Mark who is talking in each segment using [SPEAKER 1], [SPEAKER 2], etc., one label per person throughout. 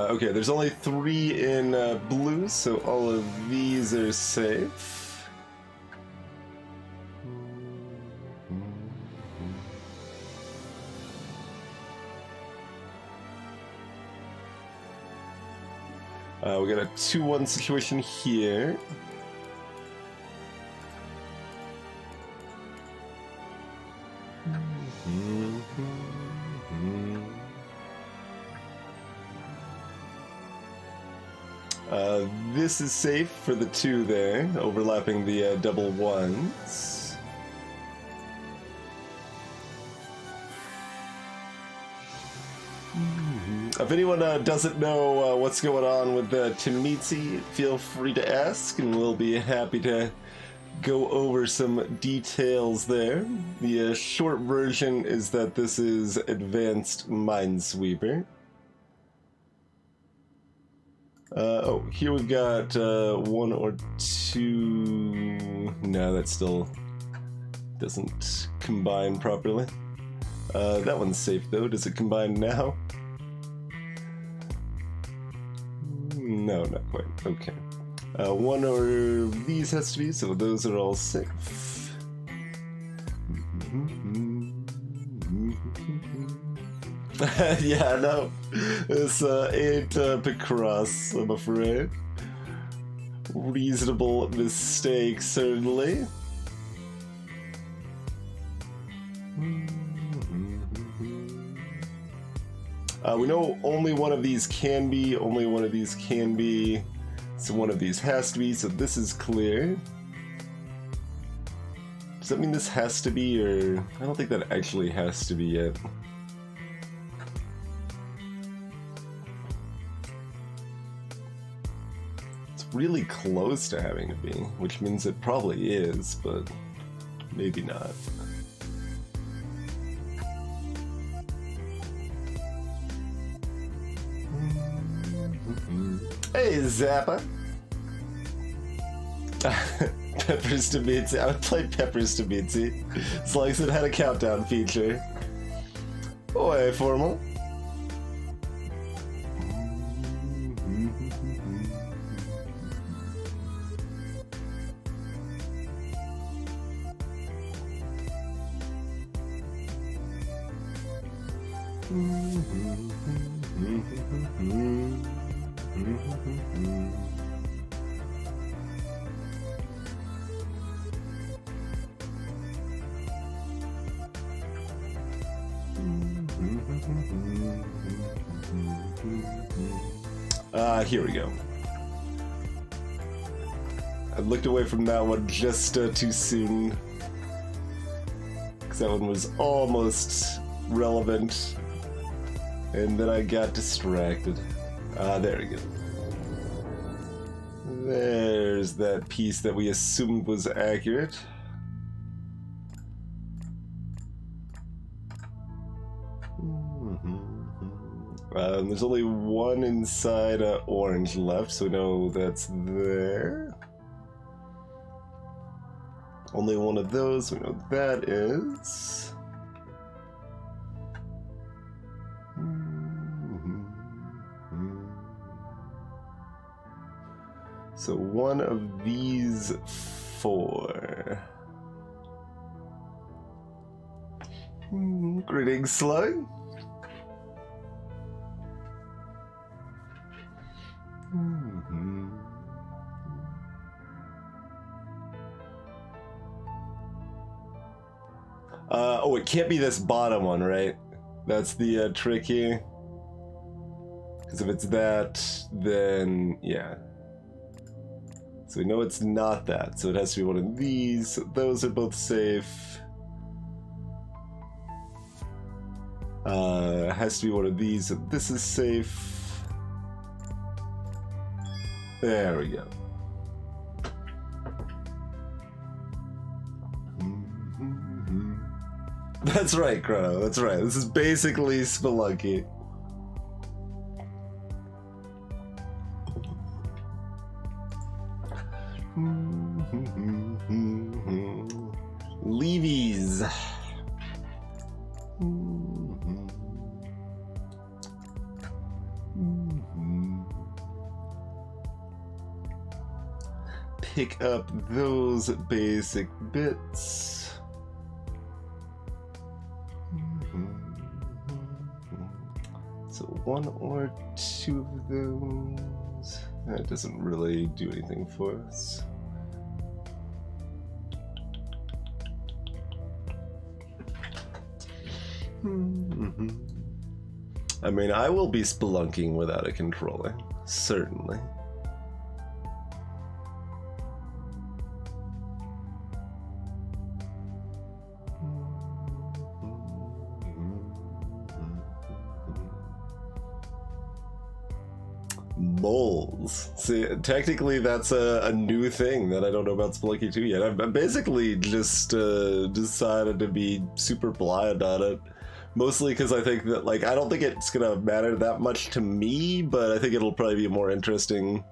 [SPEAKER 1] Okay, there's only 3 in blue, so all of these are safe. We got a 2-1 situation here. This is safe for the 2 there, overlapping the double 1s. If anyone doesn't know what's going on with Temitsi, feel free to ask, and we'll be happy to go over some details there. The short version is that this is Advanced Minesweeper. Oh, here we've got 1 or 2... No, that still doesn't combine properly. That one's safe though. Does it combine now? No, not quite. Okay. 1 or these has to be, so those are all safe. Yeah, no. This ain't Picross, I'm afraid. Reasonable mistake, certainly. We know only one of these can be, so one of these has to be, so this is clear. Does that mean this has to be, or... I don't think that actually has to be yet. It's really close to having to be, which means it probably is, but maybe not. Hey, Zappa! Peppers to Mitzi. I would play Peppers to Mitzi, as long as it had a countdown feature. Oi, Formal. Here we go. I looked away from that one just too soon, because that one was almost relevant, and then I got distracted. There we go. There's that piece that we assumed was accurate. There's only 1 inside orange left, so we know that's there. Only 1 of those, we know that is. So 1 of these 4. Greetings, Slug. Oh, it can't be this bottom one, right? That's the trick here. Because if it's that, then yeah. So we know it's not that, so it has to be 1 of these. Those are both safe. It has to be 1 of these, so this is safe. There we go. That's right, Chrono. That's right. This is basically Spelunky. Levies. Pick up those basic bits. So one or two of those. That doesn't really do anything for us. I mean, I will be spelunking without it controlling, certainly. Moles. See, technically that's a new thing that I don't know about Spelunky 2 yet. I've basically just decided to be super blind on it. Mostly because I think that, like, I don't think it's gonna matter that much to me, but I think it'll probably be a more interesting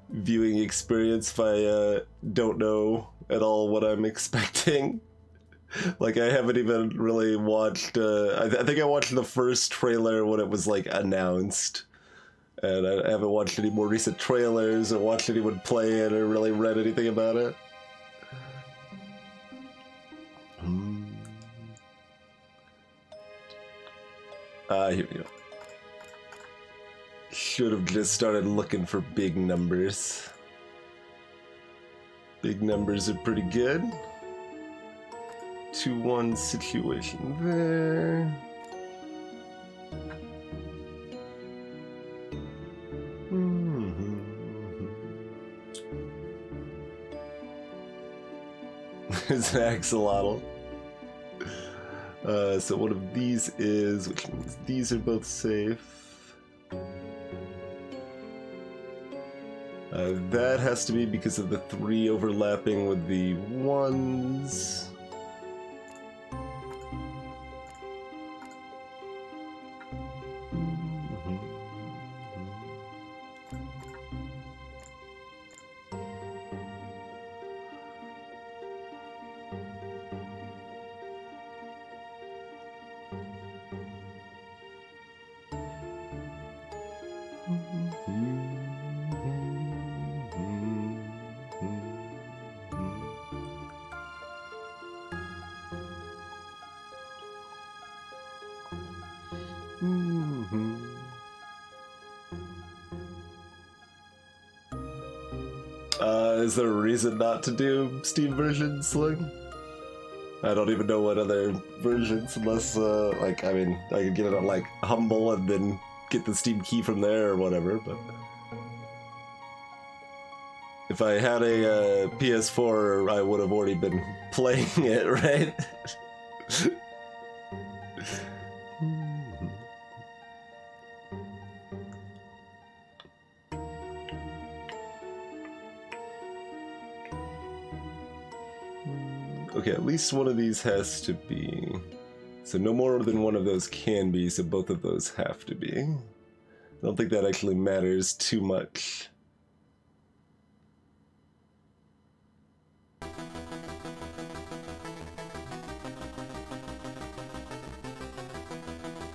[SPEAKER 1] viewing experience if I don't know at all what I'm expecting. Like, I haven't even really watched, I think I watched the first trailer when it was, like, announced. And I haven't watched any more recent trailers or watched anyone play it or really read anything about it. Here we go. Should have just started looking for big numbers. Big numbers are pretty good. 2-1 situation there. It's an axolotl. So one of these is, which means these are both safe. That has to be because of the 3 overlapping with the 1s. Is there a reason not to do Steam version Sling? I don't even know what other versions, unless, like, I mean, I could get it on, like, Humble and then get the Steam key from there or whatever, but... If I had a PS4, I would have already been playing it, right? Okay, at least one of these has to be. So no more than one of those can be, so both of those have to be. I don't think that actually matters too much.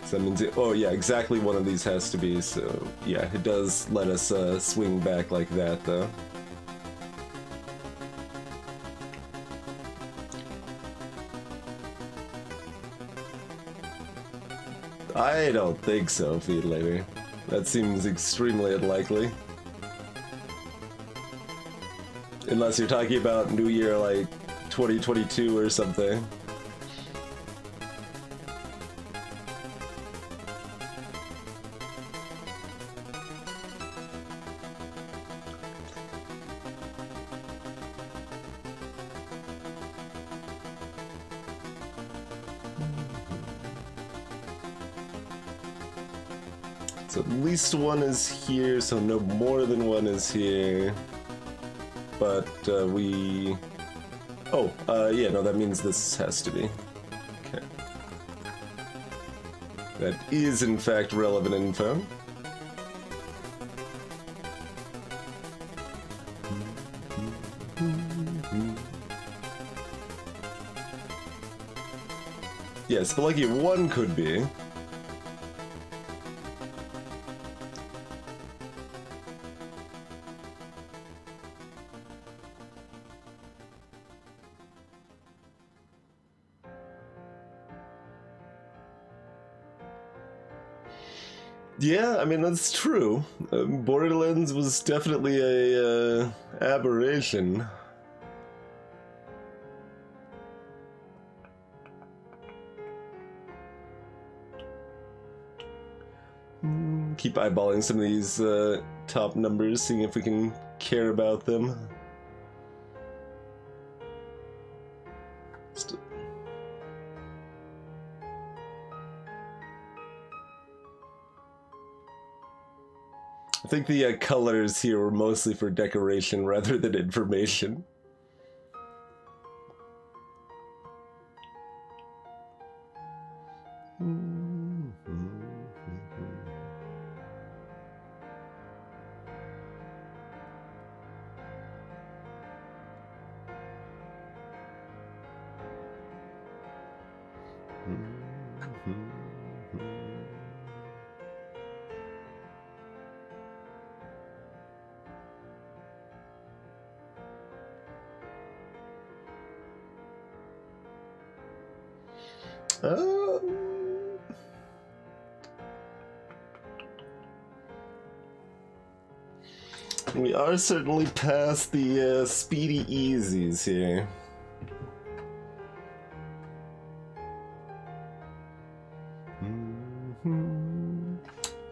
[SPEAKER 1] So that means oh yeah, exactly one of these has to be, so yeah, it does let us swing back like that though. I don't think so, Feed Lady. That seems extremely unlikely. Unless you're talking about New Year, like, 2022 or something. So at least one is here, so no more than one is here. But we... Oh, yeah, no, that means this has to be. Okay. That is, in fact, relevant info. Yes, Spelunky 1 could be. Yeah, I mean, that's true. Borderlands was definitely a aberration. Keep eyeballing some of these top numbers, seeing if we can care about them. I think the colors here were mostly for decoration rather than information. We are certainly past the speedy easies here.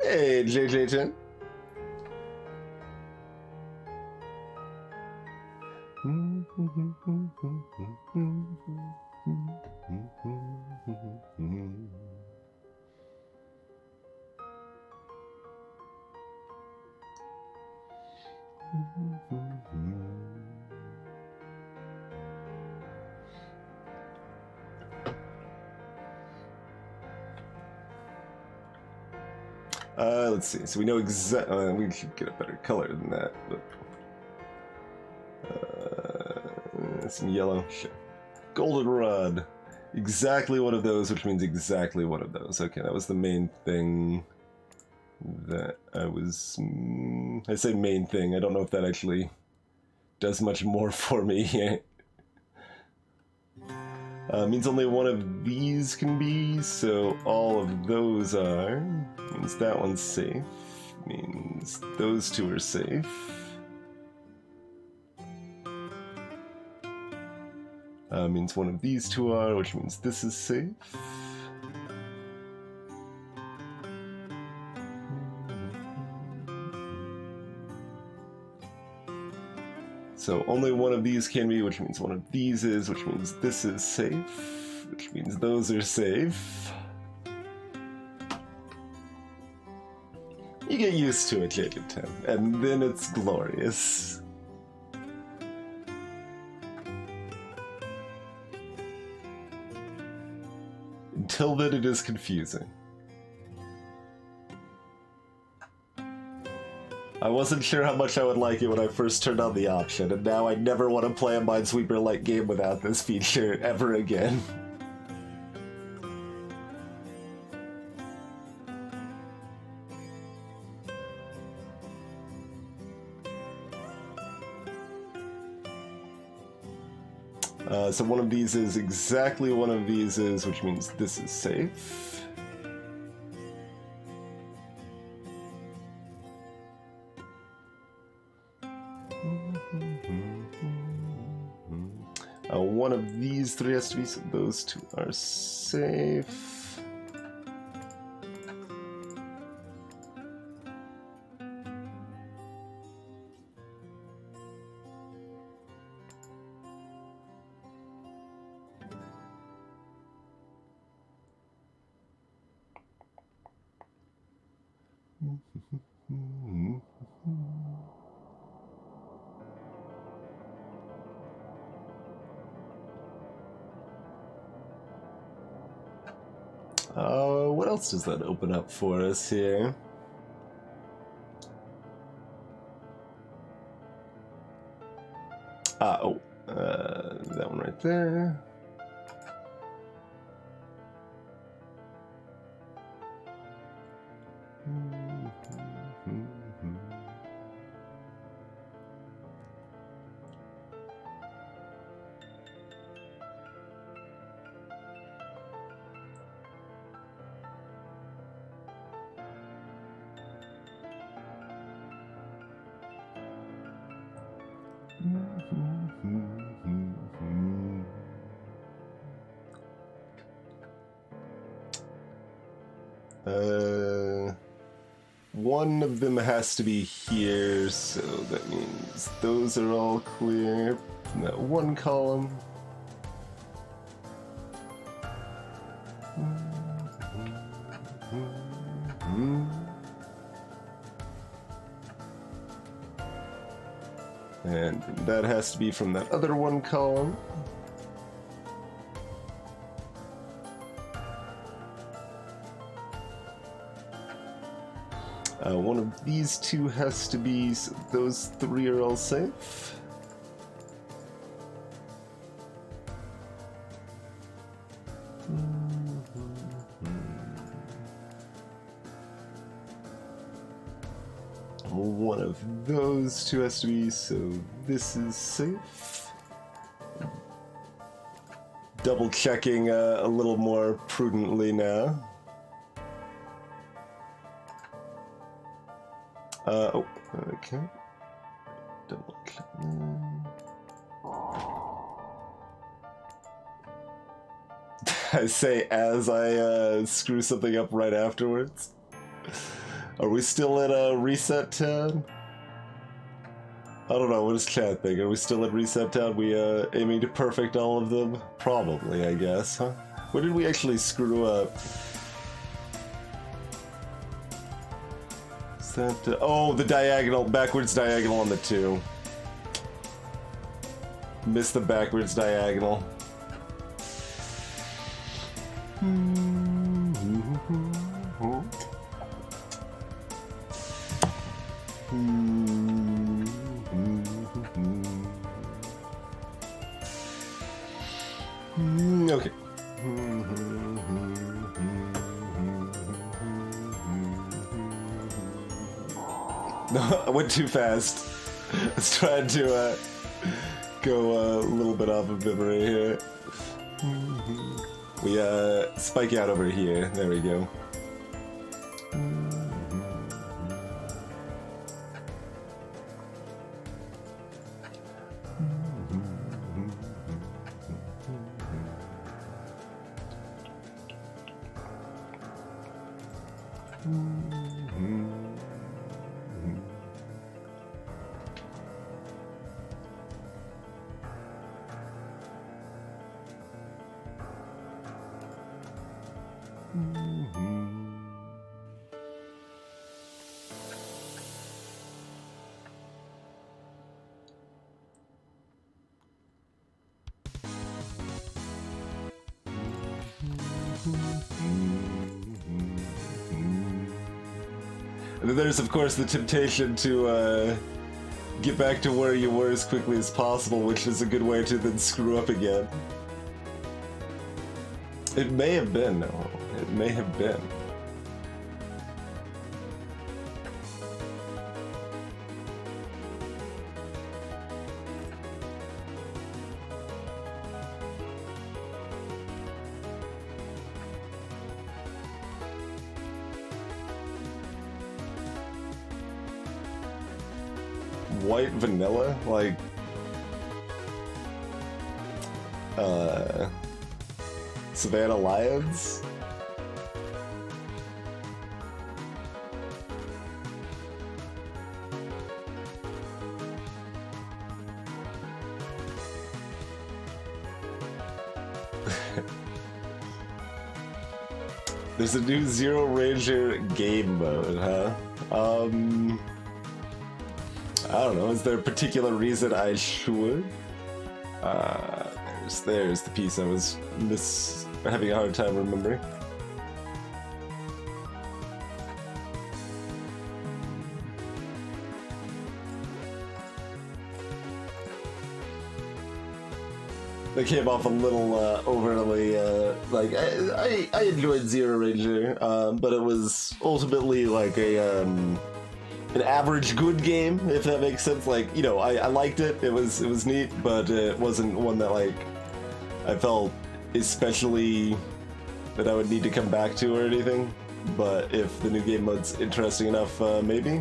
[SPEAKER 1] Hey, JJ. Let's see. So we know exactly. We should get a better color than that. But some yellow. Sure. Goldenrod. Exactly one of those, which means exactly one of those. Okay, that was the main thing that I was. I say main thing. I don't know if that actually does much more for me. Means only one of these can be, so all of those are. Means that one's safe. Means those two are safe. Means one of these two are, which means this is safe. So only one of these can be, which means one of these is, which means this is safe, which means those are safe. You get used to it, Jacob 10, and then it's glorious. Until then, it is confusing. I wasn't sure how much I would like it when I first turned on the option, and now I never want to play a Minesweeper-like game without this feature ever again. So one of these is exactly one of these is, which means this is safe. One of these three has to be, so those two are safe. what else does that open up for us here? That one right there. One of them has to be here, so that means those are all clear from that one column. And that has to be from that other one column. One of these two has to be, so those three are all safe. One of those two has to be, so this is safe. Double checking a little more prudently now. Okay. Double click. I say as I screw something up right afterwards. Are we still at a reset town? I don't know, what does chat think? Are we still at reset town? We aiming to perfect all of them? Probably, I guess, huh? What did we actually screw up? That, oh, the diagonal, backwards diagonal on the 2. Missed the backwards diagonal. Okay. No, I went too fast. I was trying to go a little bit off of memory here. We spike out over here. There we go. And then there's, of course, the temptation to get back to where you were as quickly as possible, which is a good way to then screw up again. It may have been, no. It may have been. White vanilla? Like... Savannah Lions? There's a new Zero Ranger game mode, huh? I don't know, is there a particular reason I should? There's the piece I was having a hard time remembering. that came off a little overly like I enjoyed Zero Ranger, but it was ultimately like a an average good game, if that makes sense. Like, you know, I liked it. It was neat, but it wasn't one that like I felt especially that I would need to come back to or anything. But if the new game mode's interesting enough, maybe.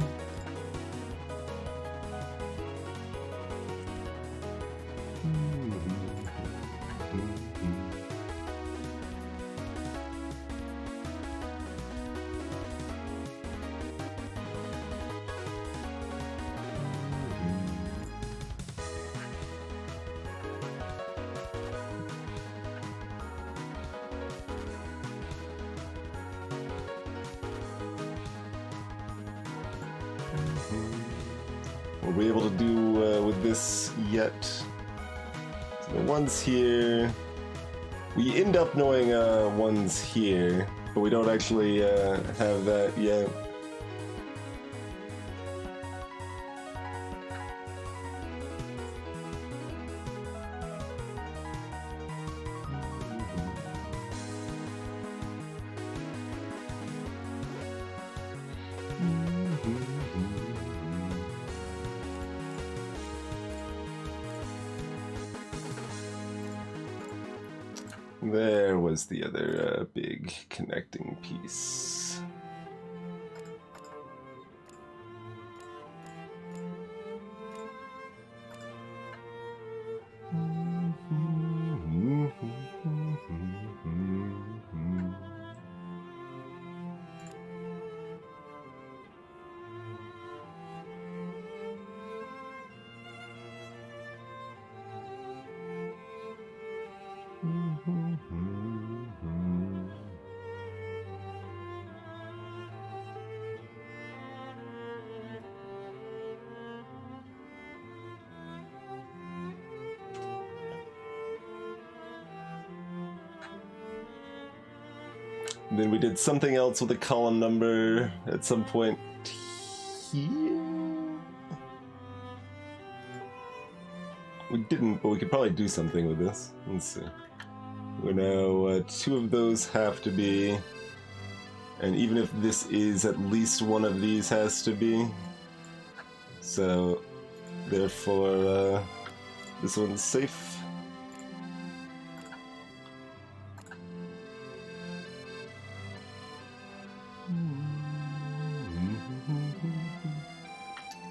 [SPEAKER 1] Were we able to do with this yet? So the ones here, we end up knowing ones here, but we don't actually have that yet. There was the other big connecting piece. Then we did something else with a column number at some point here. We didn't, but we could probably do something with this. Let's see. We know two of those have to be, and even if this is, at least one of these has to be. So, therefore, this one's safe.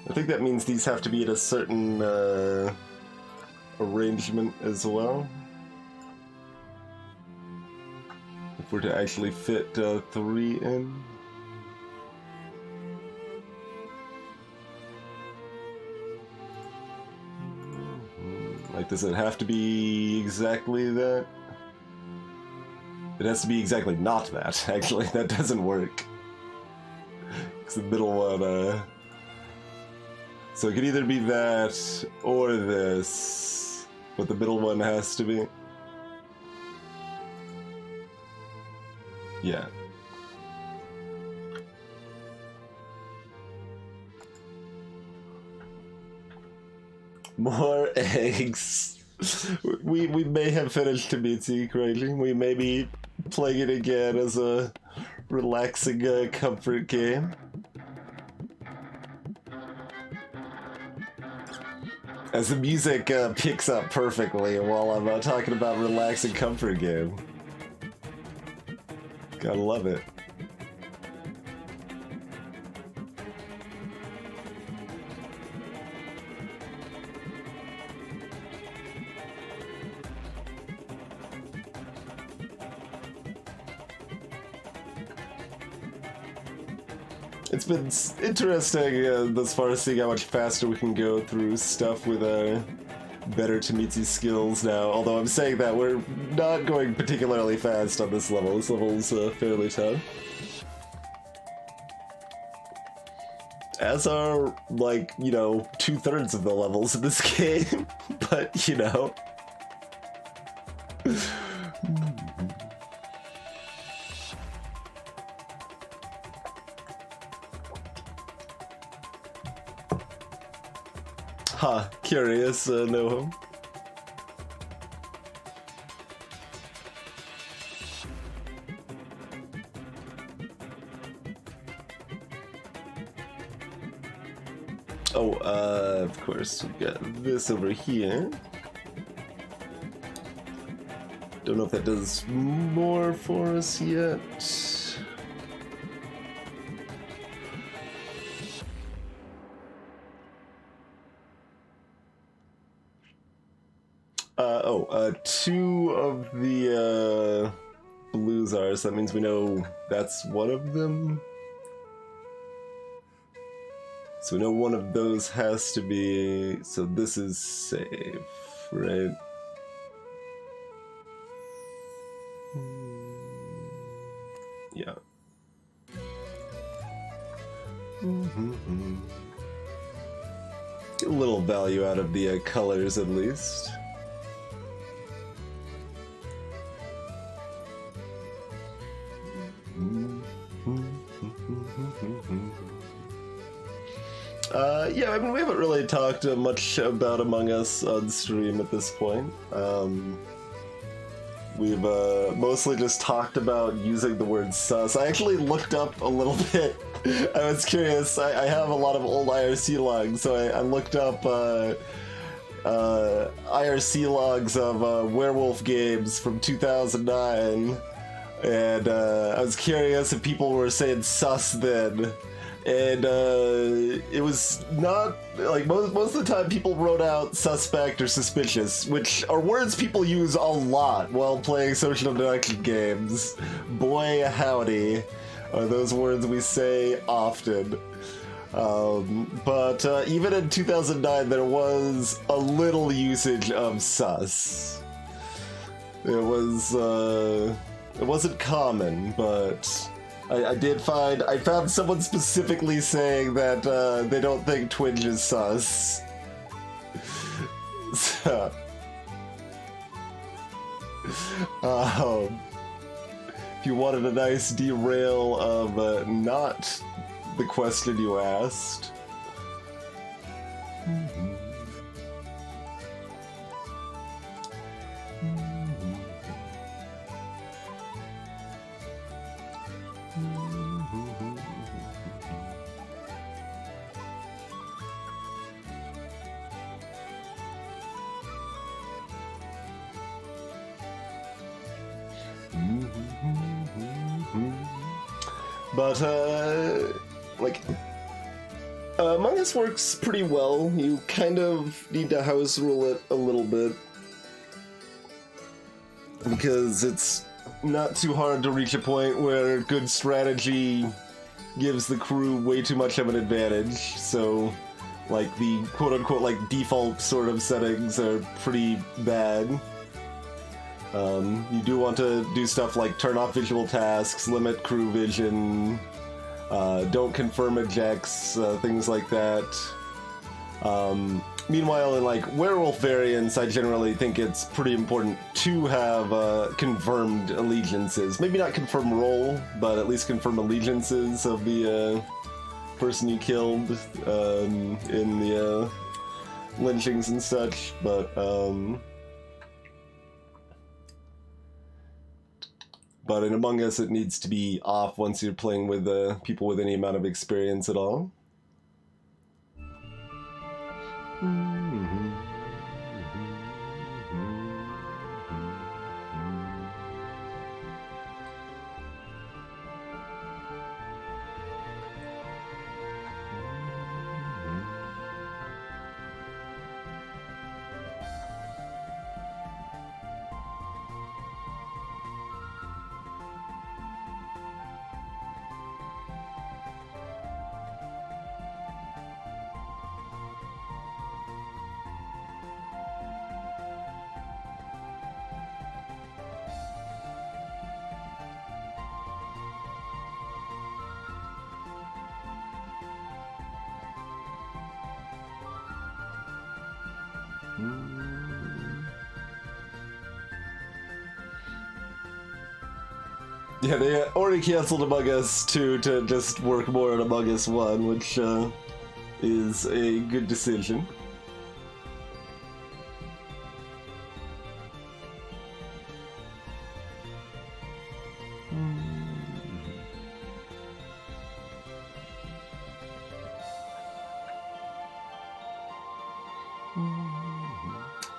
[SPEAKER 1] I think that means these have to be at a certain arrangement as well. If we're to actually fit 3 in. Like, does it have to be exactly that? It has to be exactly not that, actually. That doesn't work. Because the middle one, so it could either be that or this, but the middle one has to be. Yeah. More eggs. We may have finished Tamitsi correctly. We may be playing it again as a relaxing comfort game. As the music picks up perfectly while I'm talking about relaxing comfort game. Gotta love it. It's been interesting thus far, seeing how much faster we can go through stuff with better Tamitsi skills now. Although I'm saying that we're not going particularly fast on this level. This level's fairly tough. As are, like, you know, 2/3 of the levels in this game. But, you know. Huh, curious, Noham. Oh, of course, we've got this over here. Don't know if that does more for us yet. Two of the blues are, so that means we know that's one of them. So we know one of those has to be, so this is safe, right? Yeah. Get a little value out of the colors at least. Yeah, I mean, we haven't really talked much about Among Us on stream at this point. We've mostly just talked about using the word sus. I actually looked up a little bit. I was curious. I have a lot of old IRC logs, so I looked up IRC logs of werewolf games from 2009, and I was curious if people were saying sus then. And it was not like most of the time people wrote out suspect or suspicious, which are words people use a lot while playing social deduction games. Boy howdy, are those words we say often. But even in 2009 there was a little usage of sus. It wasn't common, but I found someone specifically saying that they don't think Twitch is sus. So, if you wanted a nice derail of not the question you asked. But, Among Us works pretty well. You kind of need to house rule it a little bit, because it's not too hard to reach a point where good strategy gives the crew way too much of an advantage. So, like, the quote-unquote, like, default sort of settings are pretty bad. You do want to do stuff like turn off visual tasks, limit crew vision, don't confirm ejects, things like that. Meanwhile, in like werewolf variants, I generally think it's pretty important to have confirmed allegiances. Maybe not confirm role, but at least confirm allegiances of the person you killed in the lynchings and such. But in Among Us, it needs to be off once you're playing with people with any amount of experience at all. Yeah, they already canceled Among Us 2 to just work more on Among Us 1, which is a good decision.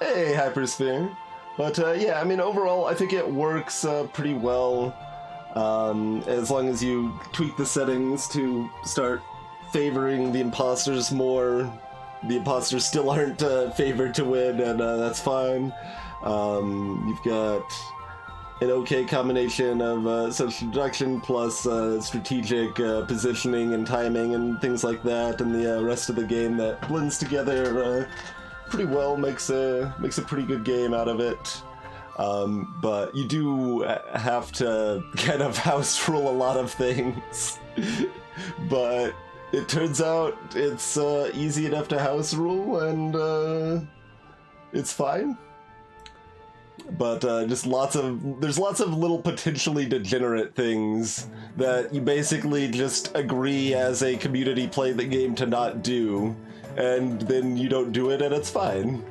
[SPEAKER 1] Hey, Hypersphere. But yeah, I mean, overall, I think it works pretty well. As long as you tweak the settings to start favoring the imposters more, the imposters still aren't favored to win, and that's fine. You've got an okay combination of social deduction plus strategic positioning and timing and things like that, and the rest of the game that blends together pretty well, makes a pretty good game out of it. But you do have to kind of house rule a lot of things. But it turns out it's easy enough to house rule, and it's fine. But just there's lots of little potentially degenerate things that you basically just agree as a community play the game to not do, and then you don't do it and it's fine.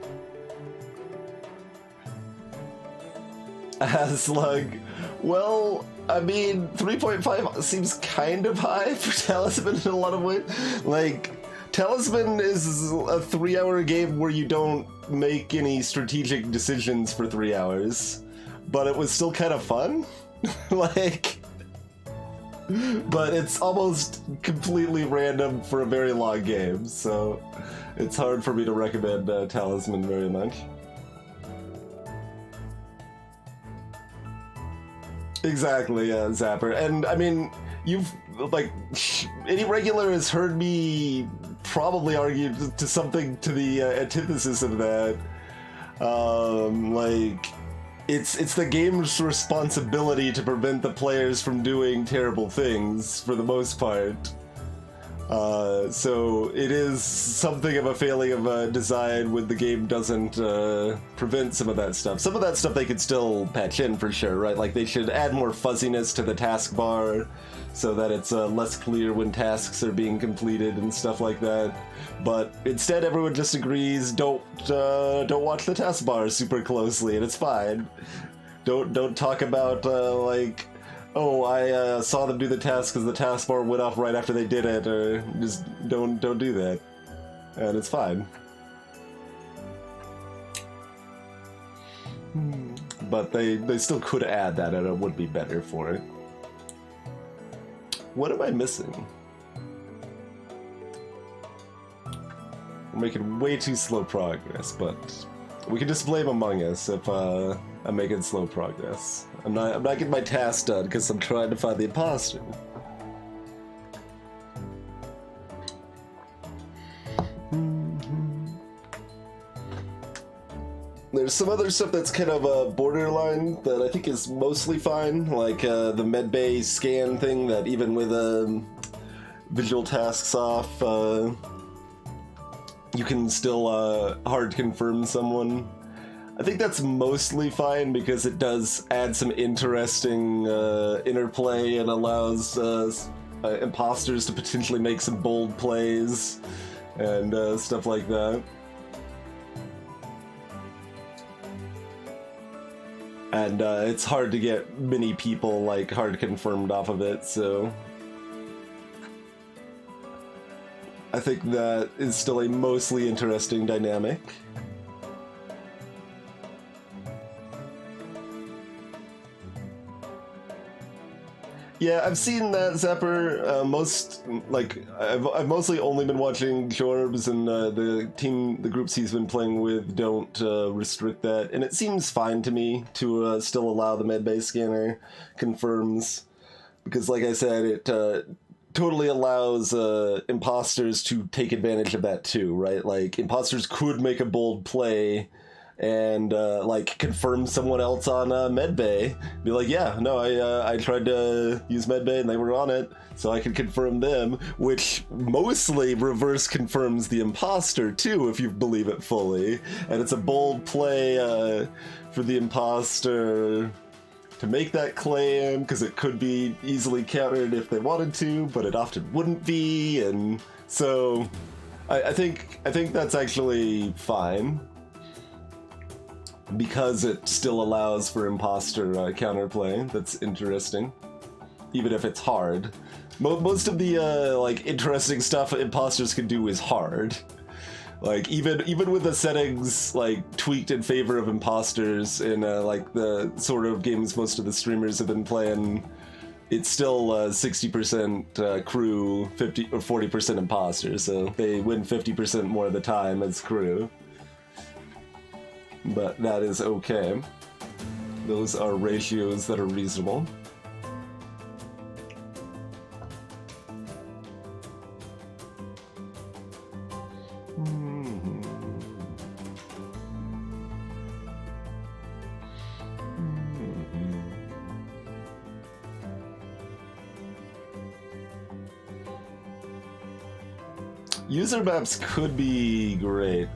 [SPEAKER 1] Aslug, well, I mean, 3.5 seems kind of high for Talisman in a lot of ways. Like, Talisman is a 3-hour game where you don't make any strategic decisions for 3 hours, but it was still kind of fun. Like, but it's almost completely random for a very long game, so it's hard for me to recommend Talisman very much. Exactly, Zapper. And I mean, you've, like, any regular has heard me probably argue to something to the antithesis of that. Like, it's the game's responsibility to prevent the players from doing terrible things, for the most part. So it is something of a failing of design when the game doesn't prevent some of that stuff. Some of that stuff they could still patch in for sure, right? Like they should add more fuzziness to the taskbar so that it's less clear when tasks are being completed and stuff like that. But instead, everyone just agrees, don't watch the taskbar super closely, and it's fine. Don't talk about like, oh, I saw them do the task because the taskbar went off right after they did it, or just don't do that, and it's fine. But they still could add that, and it would be better for it. What am I missing? We're making way too slow progress, but we can just blame Among Us if I'm making slow progress. I'm not getting my task done because I'm trying to find the imposter. There's some other stuff that's kind of borderline that I think is mostly fine, like the medbay scan thing that even with visual tasks off, you can still hard confirm someone. I think that's mostly fine because it does add some interesting interplay and allows imposters to potentially make some bold plays and stuff like that. And it's hard to get many people like hard confirmed off of it, so I think that is still a mostly interesting dynamic. Yeah, I've seen that, Zapper. I've mostly only been watching Jorbs, and the groups he's been playing with don't restrict that, and it seems fine to me to still allow the medbay scanner confirms, because like I said, it totally allows imposters to take advantage of that too, right? Like, imposters could make a bold play and like confirm someone else on medbay, be like, yeah, no, I tried to use medbay and they were on it, so I could confirm them, which mostly reverse confirms the imposter too, if you believe it fully. And it's a bold play for the imposter to make that claim, because it could be easily countered if they wanted to, but it often wouldn't be, and so I think that's actually fine, because it still allows for imposter counterplay. That's interesting, even if it's hard. Most of the like interesting stuff imposters can do is hard. Like even with the settings like tweaked in favor of imposters in like the sort of games most of the streamers have been playing, it's still 60% crew, 50 or 40% imposters. So they win 50% more of the time as crew. But that is okay. Those are ratios that are reasonable. User maps could be great.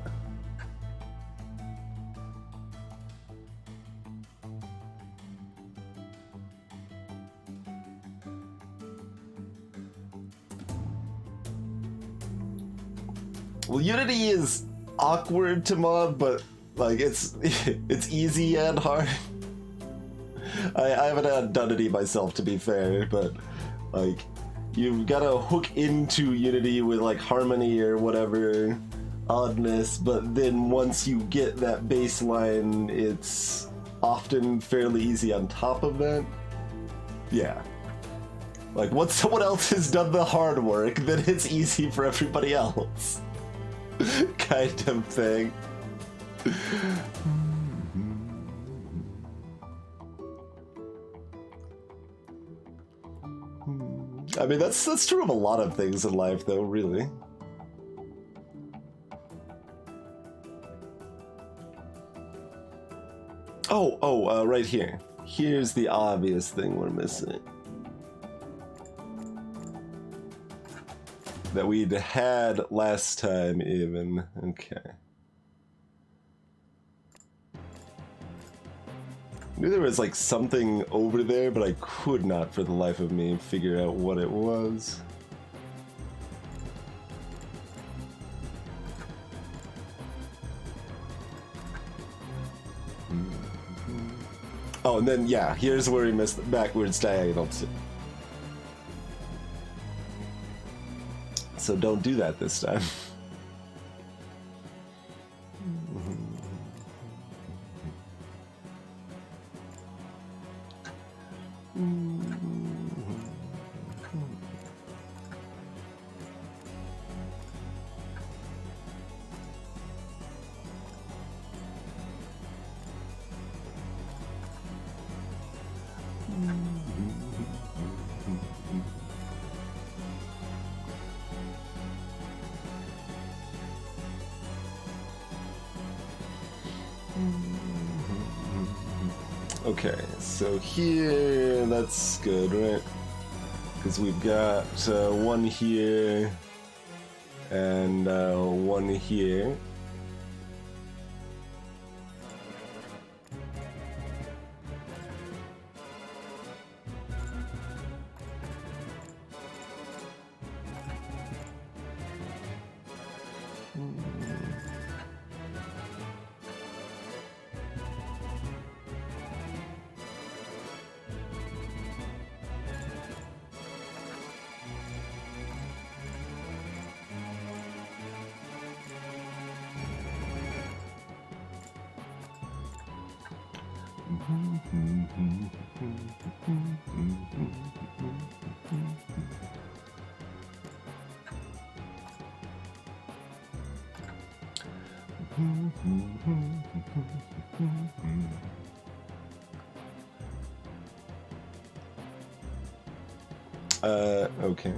[SPEAKER 1] Well, Unity is awkward to mod, but like it's easy and hard. I haven't done any myself, to be fair, but like you've got to hook into Unity with like harmony or whatever oddness, but then once you get that baseline, it's often fairly easy on top of that. Yeah. Like once someone else has done the hard work, then it's easy for everybody else. Kind of thing. I mean, that's true of a lot of things in life, though, really. Right here. Here's the obvious thing we're missing. That we'd had last time, even. Okay. I knew there was like something over there, but I could not for the life of me figure out what it was. Oh, and then, yeah, here's where we missed the backwards diagonal too. So don't do that this time. Okay, so here, that's good, right? Because we've got one here and one here. Okay.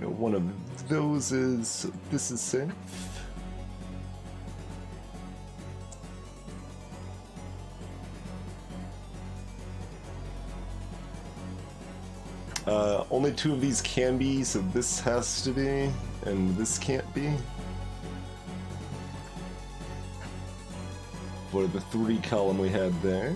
[SPEAKER 1] One of those is, this is safe. Only two of these can be, so this has to be, and this can't be. for the 3 column we had there.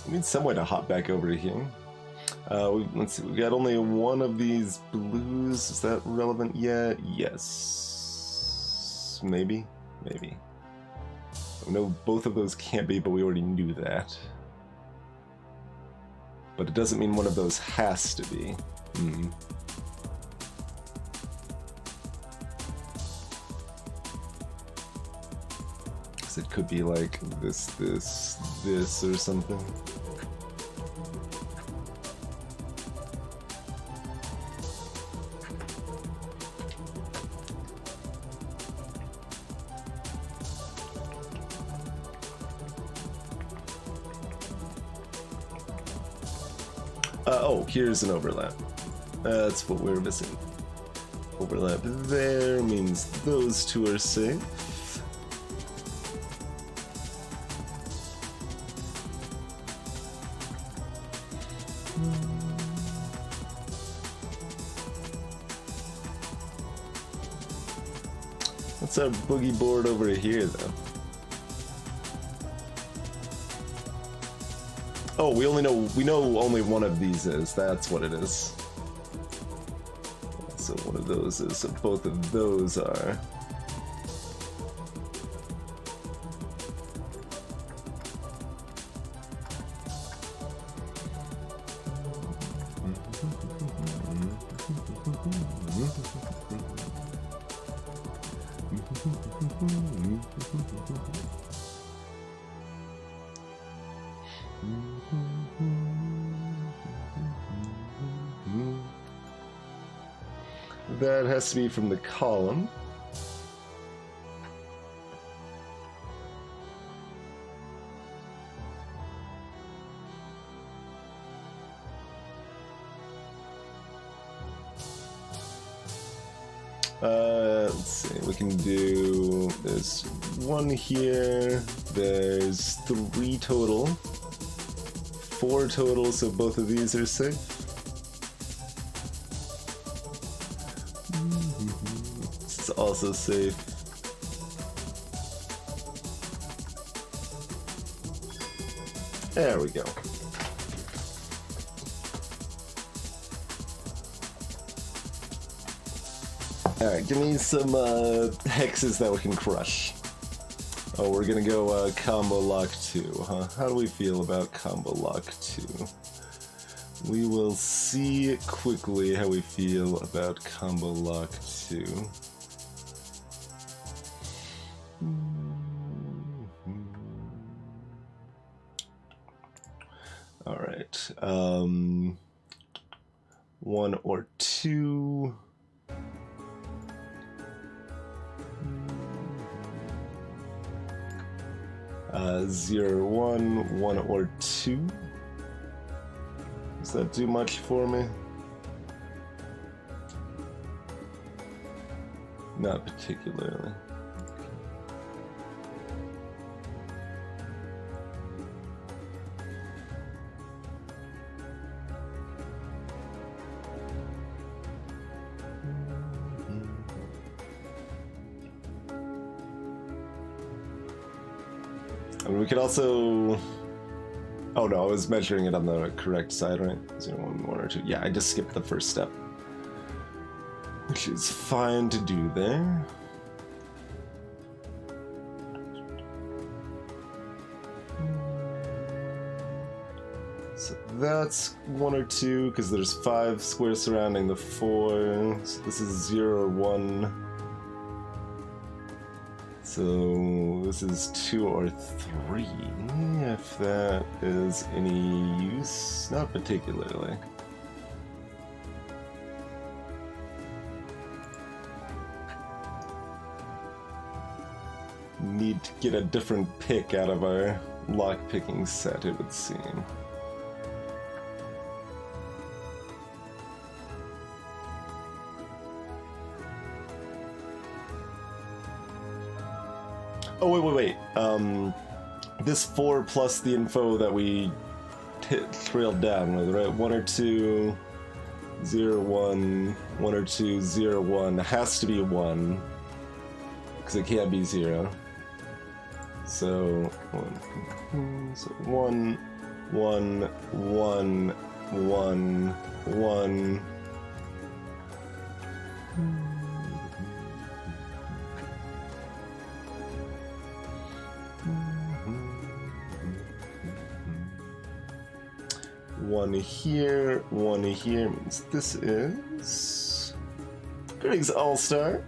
[SPEAKER 1] We need some way to hop back over to here. Let's see, we got only one of these blues. Is that relevant yet? Yes. Maybe? Maybe. No, both of those can't be, but we already knew that. But it doesn't mean one of those has to be. It could be like this or something. Oh, here's an overlap. That's what we're missing. Overlap there means those two are safe. What's our boogie board over here, though? Oh, we know only one of these is. That's what it is. So one of those is. So both of those are. That has to be from the column. Let's see, we can do, there's one here, there's 3 total, 4 total, so both of these are safe. This is also safe. There we go. Alright, give me some hexes that we can crush. Oh, we're gonna go combo lock 2, huh? How do we feel about combo lock 2? We will see quickly how we feel about combo lock 2. Alright, 1 or 2. 0, 1, 1 or 2. Does that do much for me? Not particularly. I mean, we could also... Oh no, I was measuring it on the correct side, right? 0, 1, 1 or 2. Yeah, I just skipped the first step. Which is fine to do there. So that's 1 or 2, because there's 5 squares surrounding the 4. So this is 0 or 1. So this is 2 or 3, if that is any use. Not particularly. Need to get a different pick out of our lock-picking set, it would seem. Oh, wait. This 4 plus the info that we trailed down with, right? 1 or 2, 0, 1, 1 or 2, 0, 1. Has to be 1. Because it can't be 0. So, 1, 1, 1, 1, 1. One here means this is Greetings, All-Star.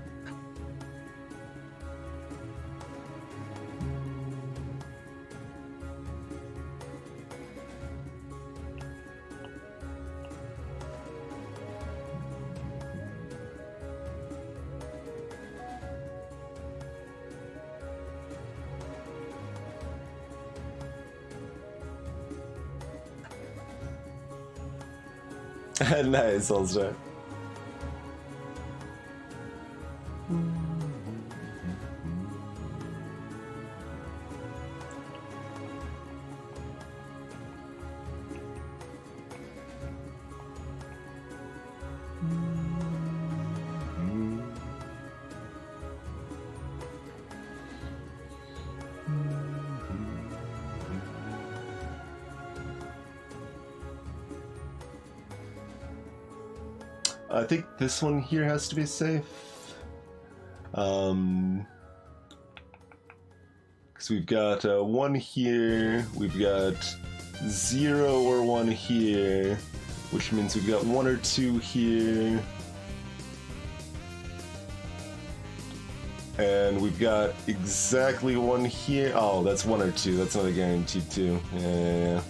[SPEAKER 1] Nice, All-Star. I think this one here has to be safe. Because we've got 1 here, we've got 0 or 1 here, which means we've got 1 or 2 here. And we've got exactly 1 here. Oh, that's 1 or 2. That's not a guaranteed 2. Yeah.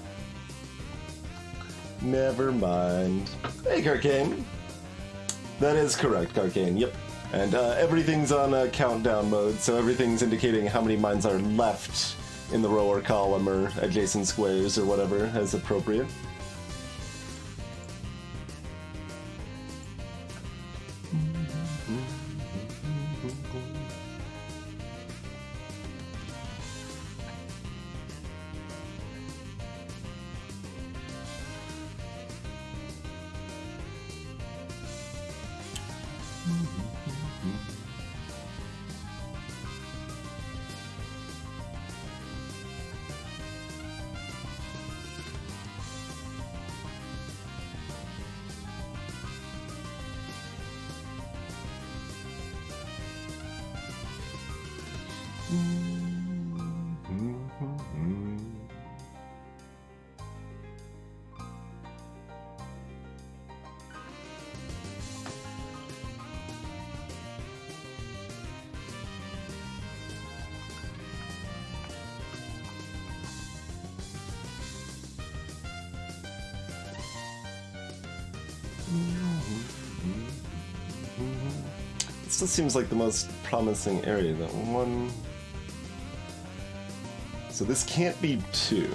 [SPEAKER 1] Never mind. Hey, Carcane. That is correct, Carcane. Yep. And everything's on countdown mode, so everything's indicating how many mines are left in the row or column or adjacent squares or whatever as appropriate. It still seems like the most promising area, that one. So this can't be 2.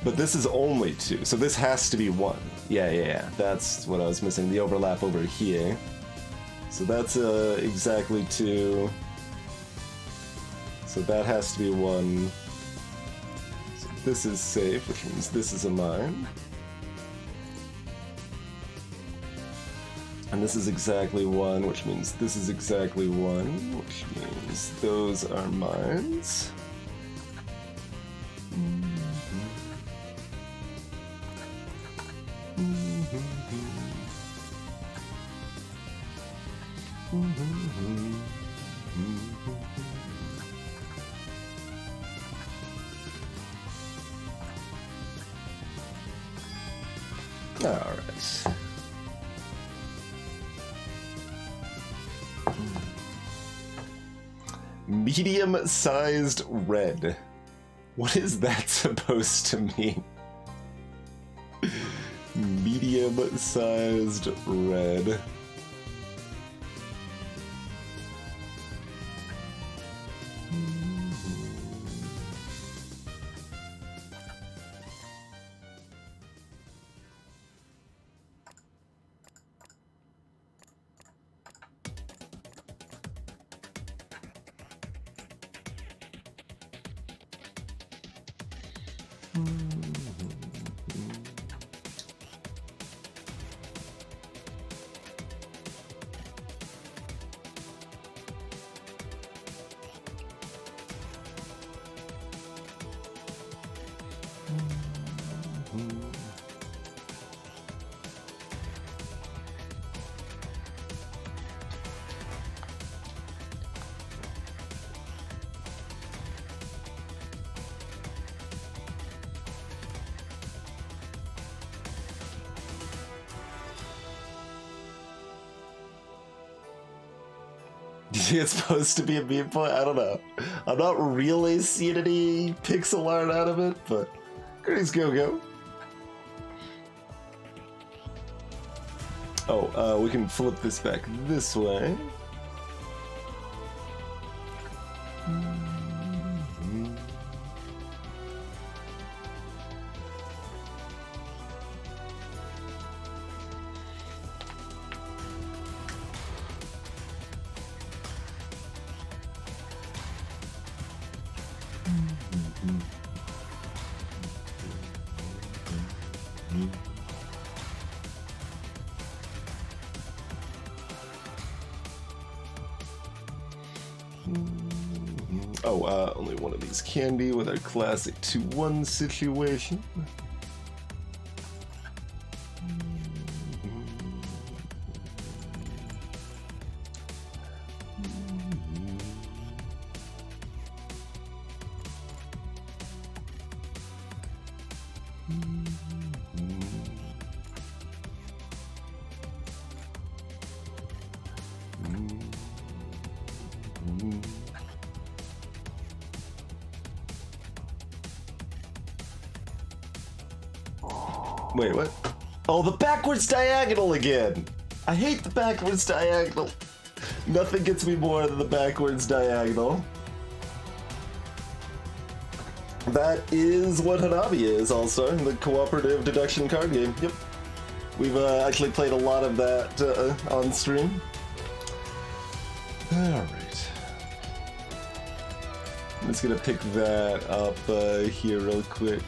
[SPEAKER 1] But this is only 2, so this has to be 1. Yeah. That's what I was missing, the overlap over here. So that's exactly 2. So that has to be 1. So this is safe, which means this is a mine. And this is exactly 1, which means this is exactly 1, which means those are mines. All right. Medium-sized red. What is that supposed to mean? Medium-sized red. Do you think it's supposed to be a meme point? I don't know. I'm not really seeing any pixel art out of it, but greetings, Go-Go. Oh, we can flip this back this way. Oh, only one of these can be with our classic 2-1 situation. Wait, what? Oh, the backwards diagonal again! I hate the backwards diagonal. Nothing gets me more than the backwards diagonal. That is what Hanabi is also, the cooperative deduction card game. Yep. We've actually played a lot of that on stream. Alright. I'm just gonna pick that up here real quick.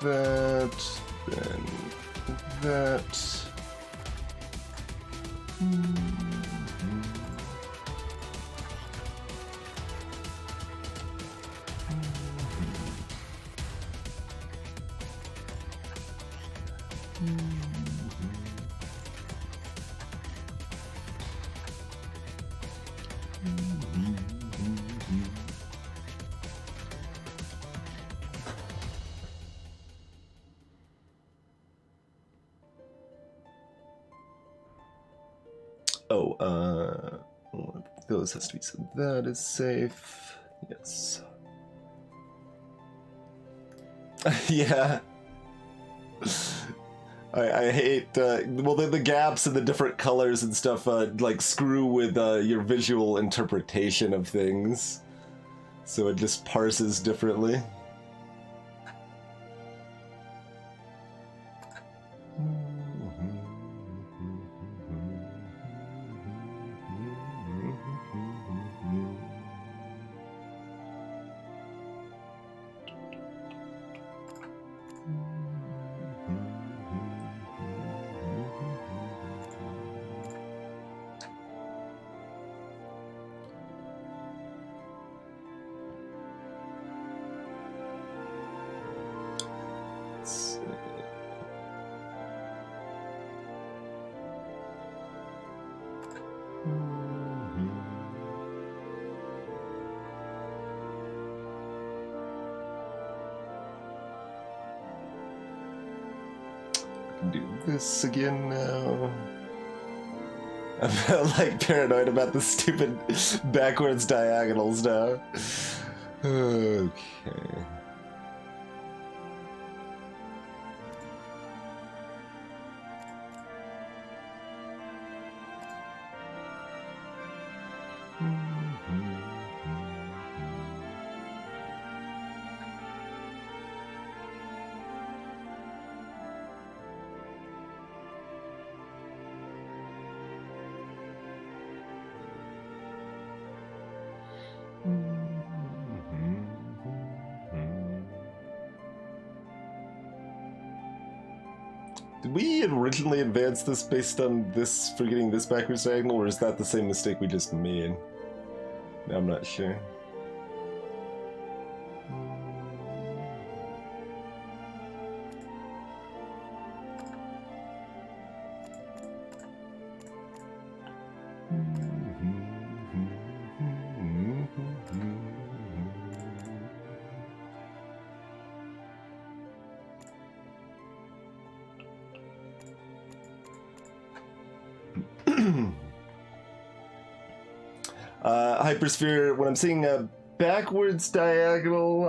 [SPEAKER 1] That, then that. Oh, those has to be, so that is safe. Yes. Yeah. I hate, well, the gaps and the different colors and stuff, like, screw with your visual interpretation of things. So it just parses differently. Do this again now. I'm like paranoid about the stupid backwards diagonals now. Okay. Did we originally advance this based on this, forgetting this backwards diagonal, or is that the same mistake we just made? I'm not sure. Hypersphere, when I'm seeing a backwards diagonal,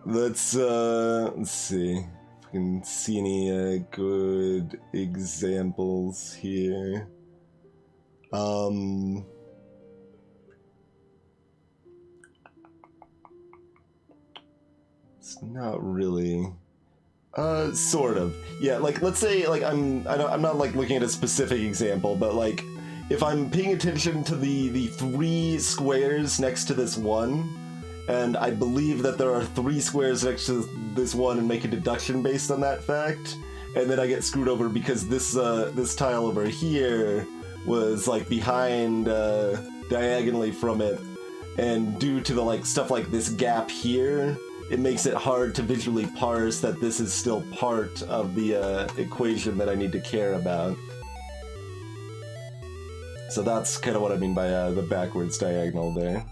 [SPEAKER 1] let's see if we can see any good examples here. It's not really. Sort of. Yeah, like let's say like I'm not like looking at a specific example, but like if I'm paying attention to the 3 squares next to this one, and I believe that there are 3 squares next to this one and make a deduction based on that fact, and then I get screwed over because this this tile over here was like behind diagonally from it, and due to the like stuff like this gap here, it makes it hard to visually parse that this is still part of the equation that I need to care about. So that's kind of what I mean by the backwards diagonal there.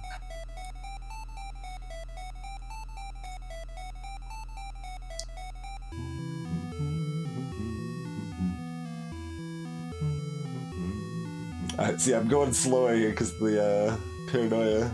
[SPEAKER 1] See, I'm going slower here because the paranoia.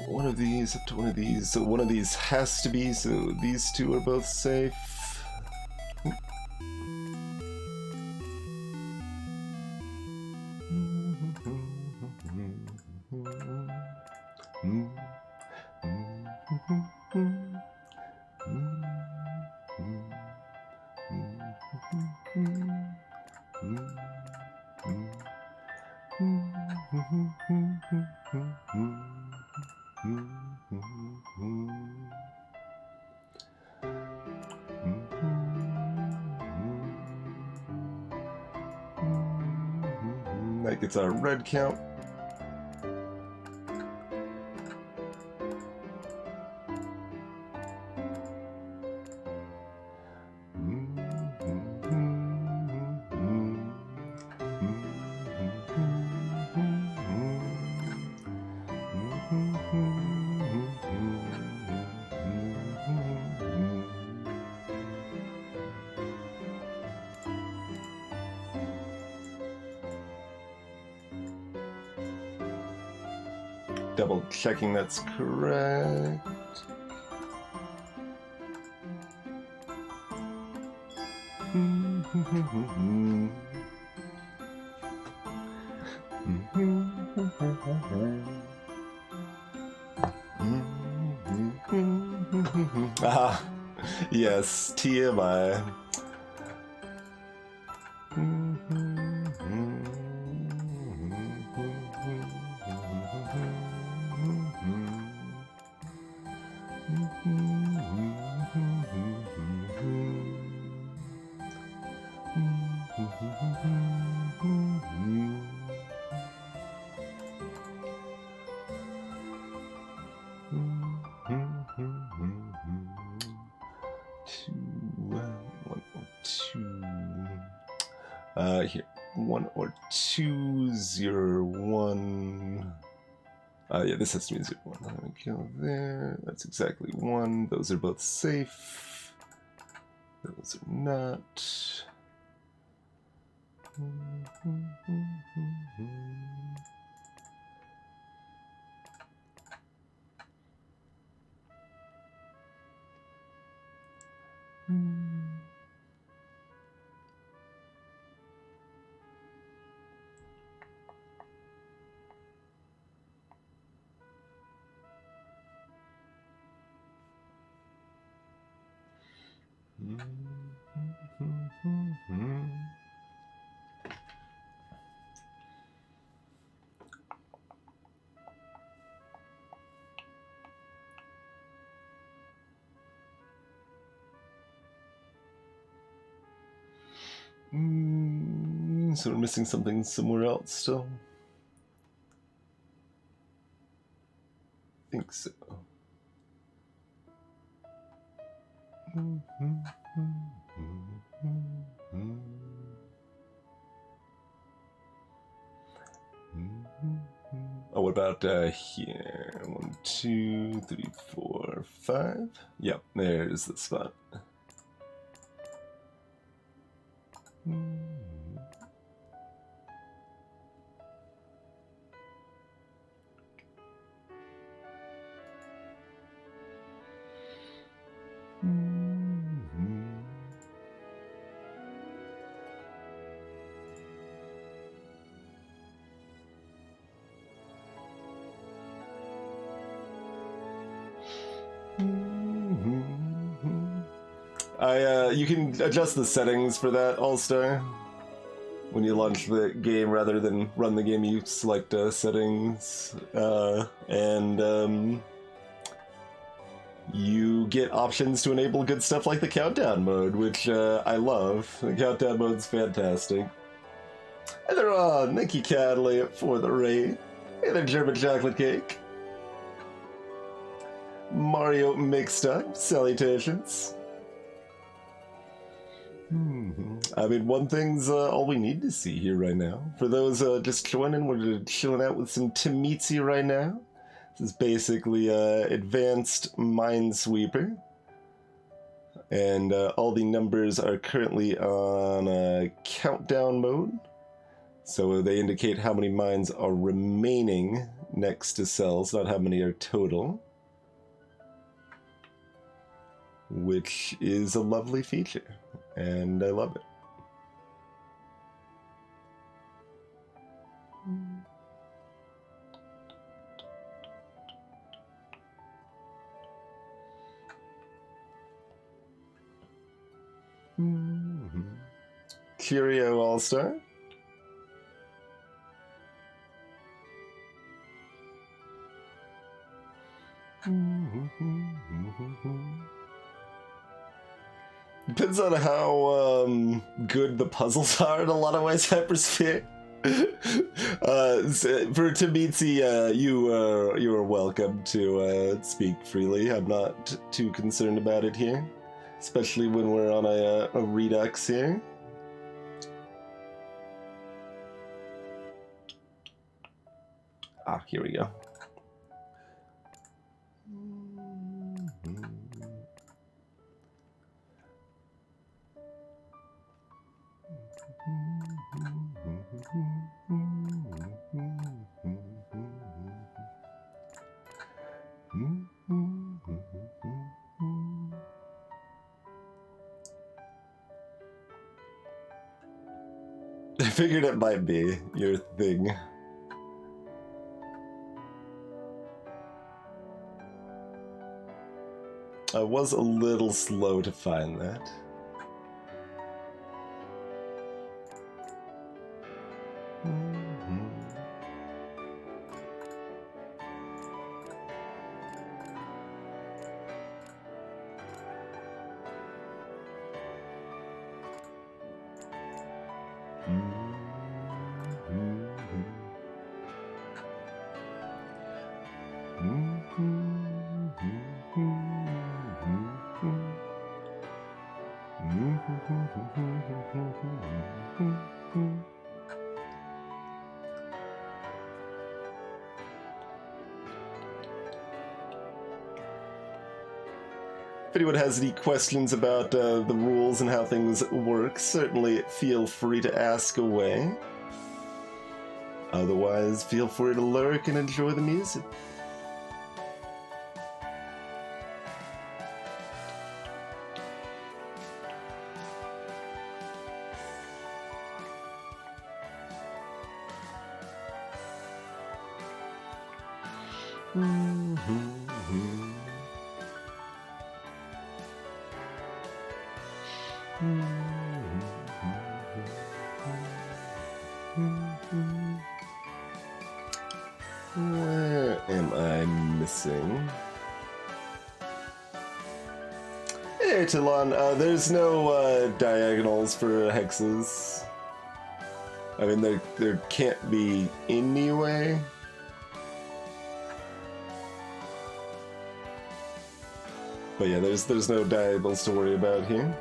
[SPEAKER 1] One of these up to one of these, so one of these has to be, so these two are both safe. That gets our red count. Double checking that's correct. Ah, yes, TMI. Here. 1 or 2, 0, 1. Yeah, this has to be 0, 1. Let me go there. That's exactly 1. Those are both safe. Those are not. So we're missing something somewhere else still. I think so. Oh, what about here? 1, 2, 3, 4, 5. Yep, there's the spot. You can adjust the settings for that, All-Star. When you launch the game, rather than run the game, you select settings, and you get options to enable good stuff like the countdown mode, which I love. The countdown mode's fantastic. Hey there, Nikki Cadley for the raid. Hey there, German Chocolate Cake. Mario Mixed Up, salutations. I mean, one thing's all we need to see here right now. For those just joining, we're chilling out with some Timitsi right now. This is basically advanced Minesweeper. And all the numbers are currently on countdown mode. So they indicate how many mines are remaining next to cells, not how many are total. Which is a lovely feature. And I love it. Curio All-Star. Depends on how good the puzzles are in a lot of ways, Hypersphere. For Timitsi, you are welcome to speak freely. I'm not too concerned about it here, especially when we're on a Redux here. Ah, here we go. I figured it might be your thing. I was a little slow to find that. If anyone has any questions about the rules and how things work, certainly feel free to ask away. Otherwise, feel free to lurk and enjoy the music. Where am I missing? Hey, Talon, there's no diagonals for hexes. I mean, there can't be anyway. But yeah, there's no diagonals to worry about here.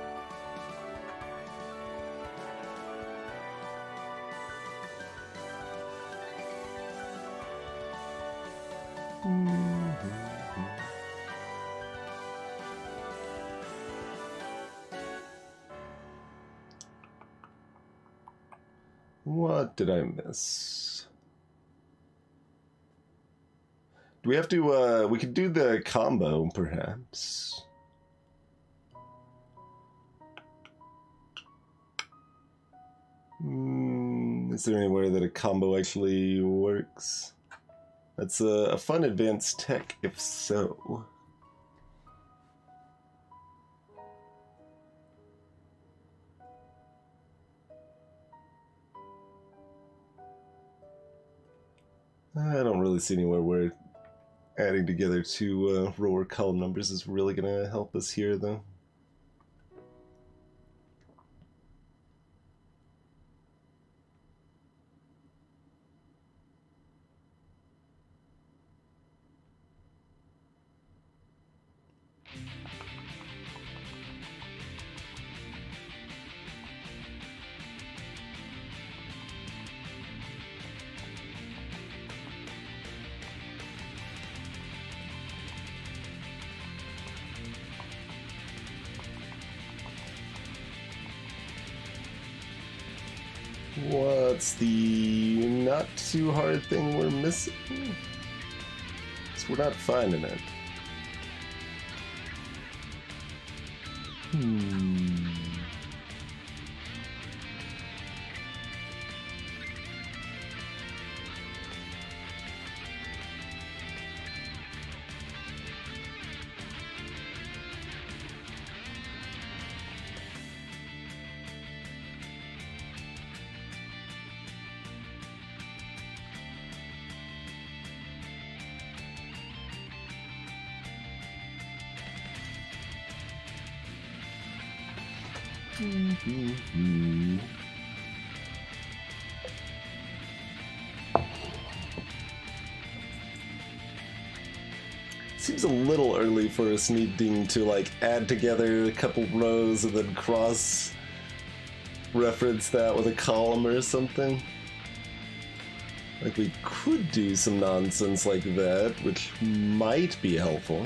[SPEAKER 1] What did I miss? Do we have to, we could do the combo, perhaps. Is there anywhere that a combo actually works? That's a fun advanced tech, if so. I don't really see anywhere where adding together two row or column numbers is really going to help us here, though. What's the not too hard thing we're missing? Because we're not finding it. Seems a little early for us needing to like add together a couple rows and then cross reference that with a column or something. Like we could do some nonsense like that, which might be helpful.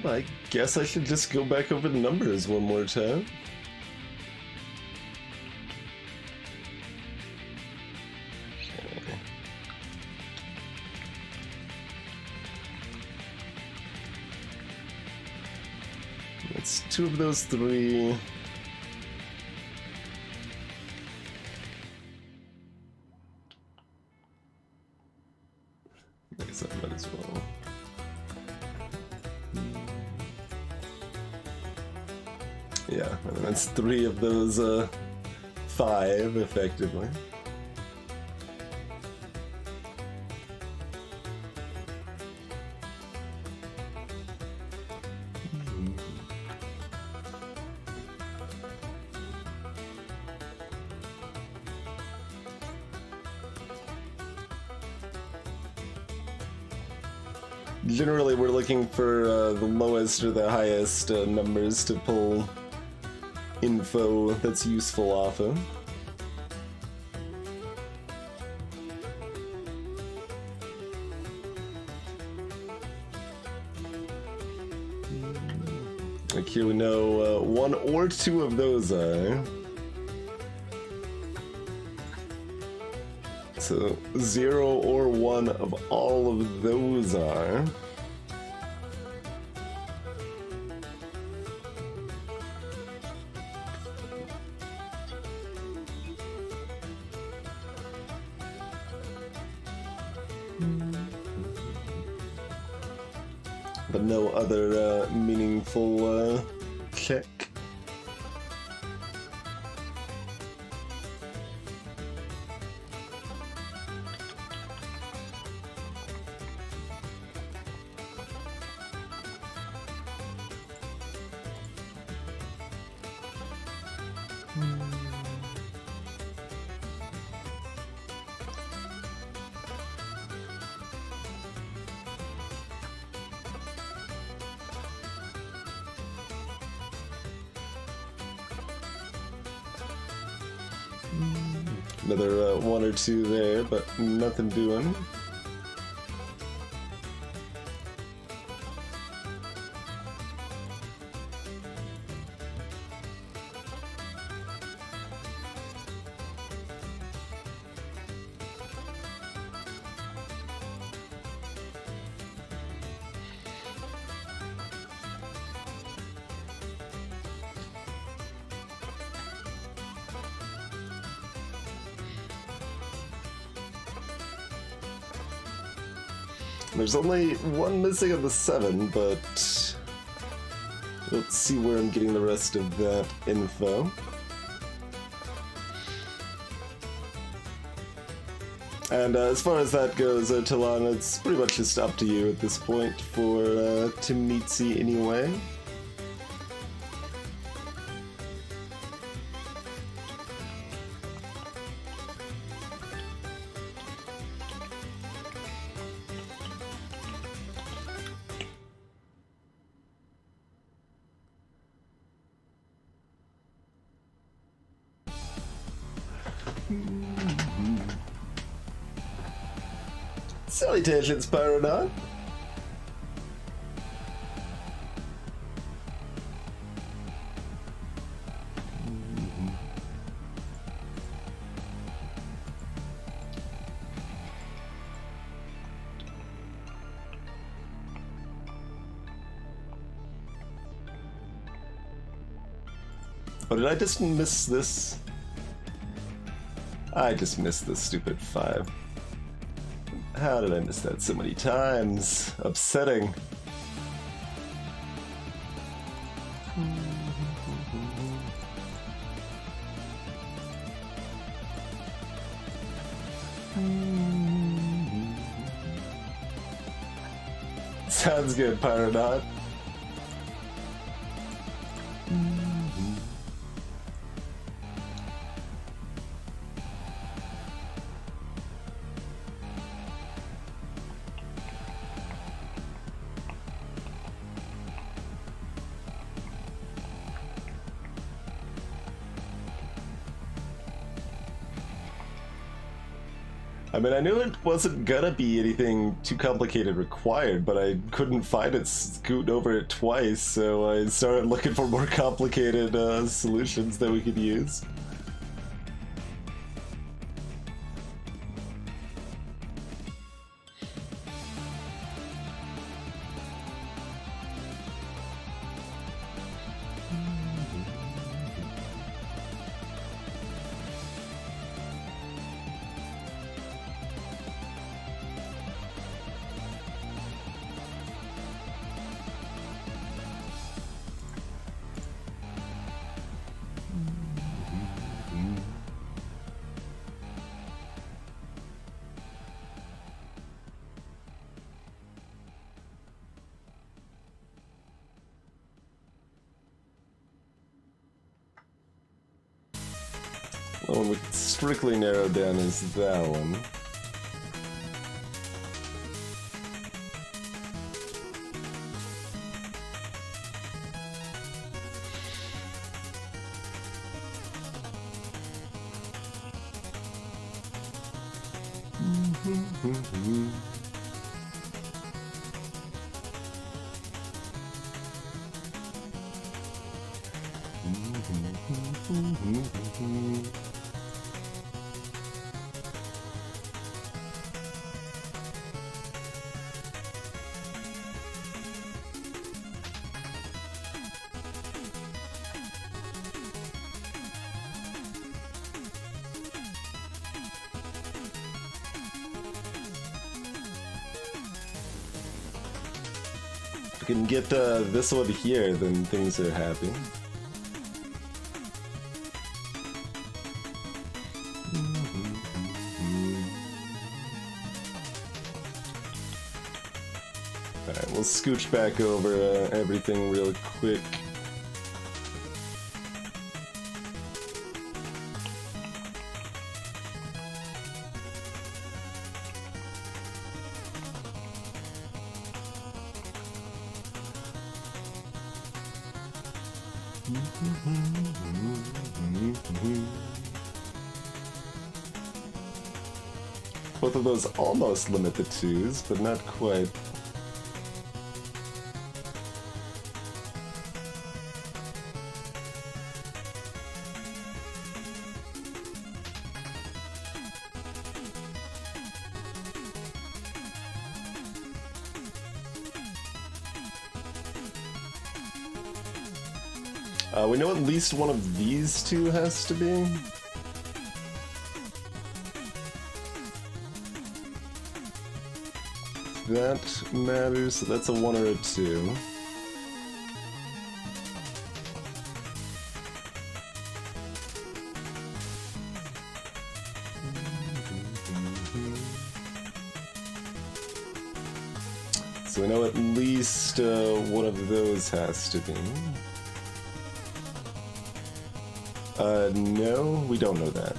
[SPEAKER 1] I guess I should just go back over the numbers one more time. Okay. It's two of those three. I guess I might as well. Yeah, and that's 3 of those 5, effectively. Generally, we're looking for the lowest or the highest numbers to pull info that's useful off of. Like here we know 1 or 2 of those are. So 0 or 1 of all of those are. But no other meaningful check. Another 1 or 2 there, but nothing doing. There's only 1 missing of the 7, but let's see where I'm getting the rest of that info. And as far as that goes, Talon, it's pretty much just up to you at this point for Temitzi anyway. Salutations, Pyronaut. Oh, did I just miss this? I just missed this stupid 5. How did I miss that so many times? Upsetting. Sounds good, Pyronaut. I mean, I knew it wasn't gonna be anything too complicated required, but I couldn't find it, scoot over it twice, so I started looking for more complicated solutions that we could use. The one we could strictly narrow down is that one. If we can get this one here, then things are happy. Alright, we'll scooch back over everything real quick. Both of those almost limit the twos, but not quite. We know at least one of these two has to be. That matters, so that's a 1 or a 2. So we know at least one of those has to be. No, we don't know that.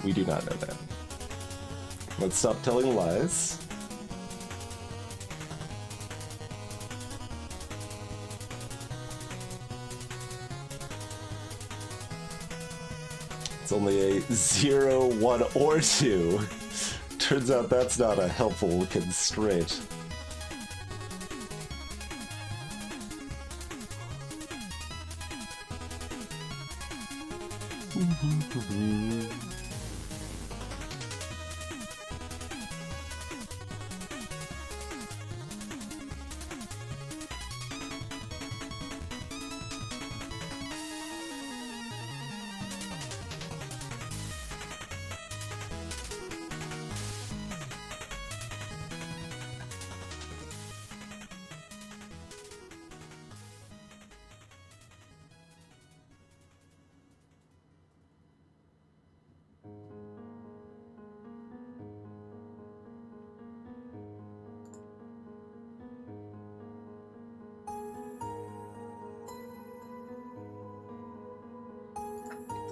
[SPEAKER 1] We do not know that. Let's stop telling lies. It's only a 0, 1, or 2. Turns out that's not a helpful constraint.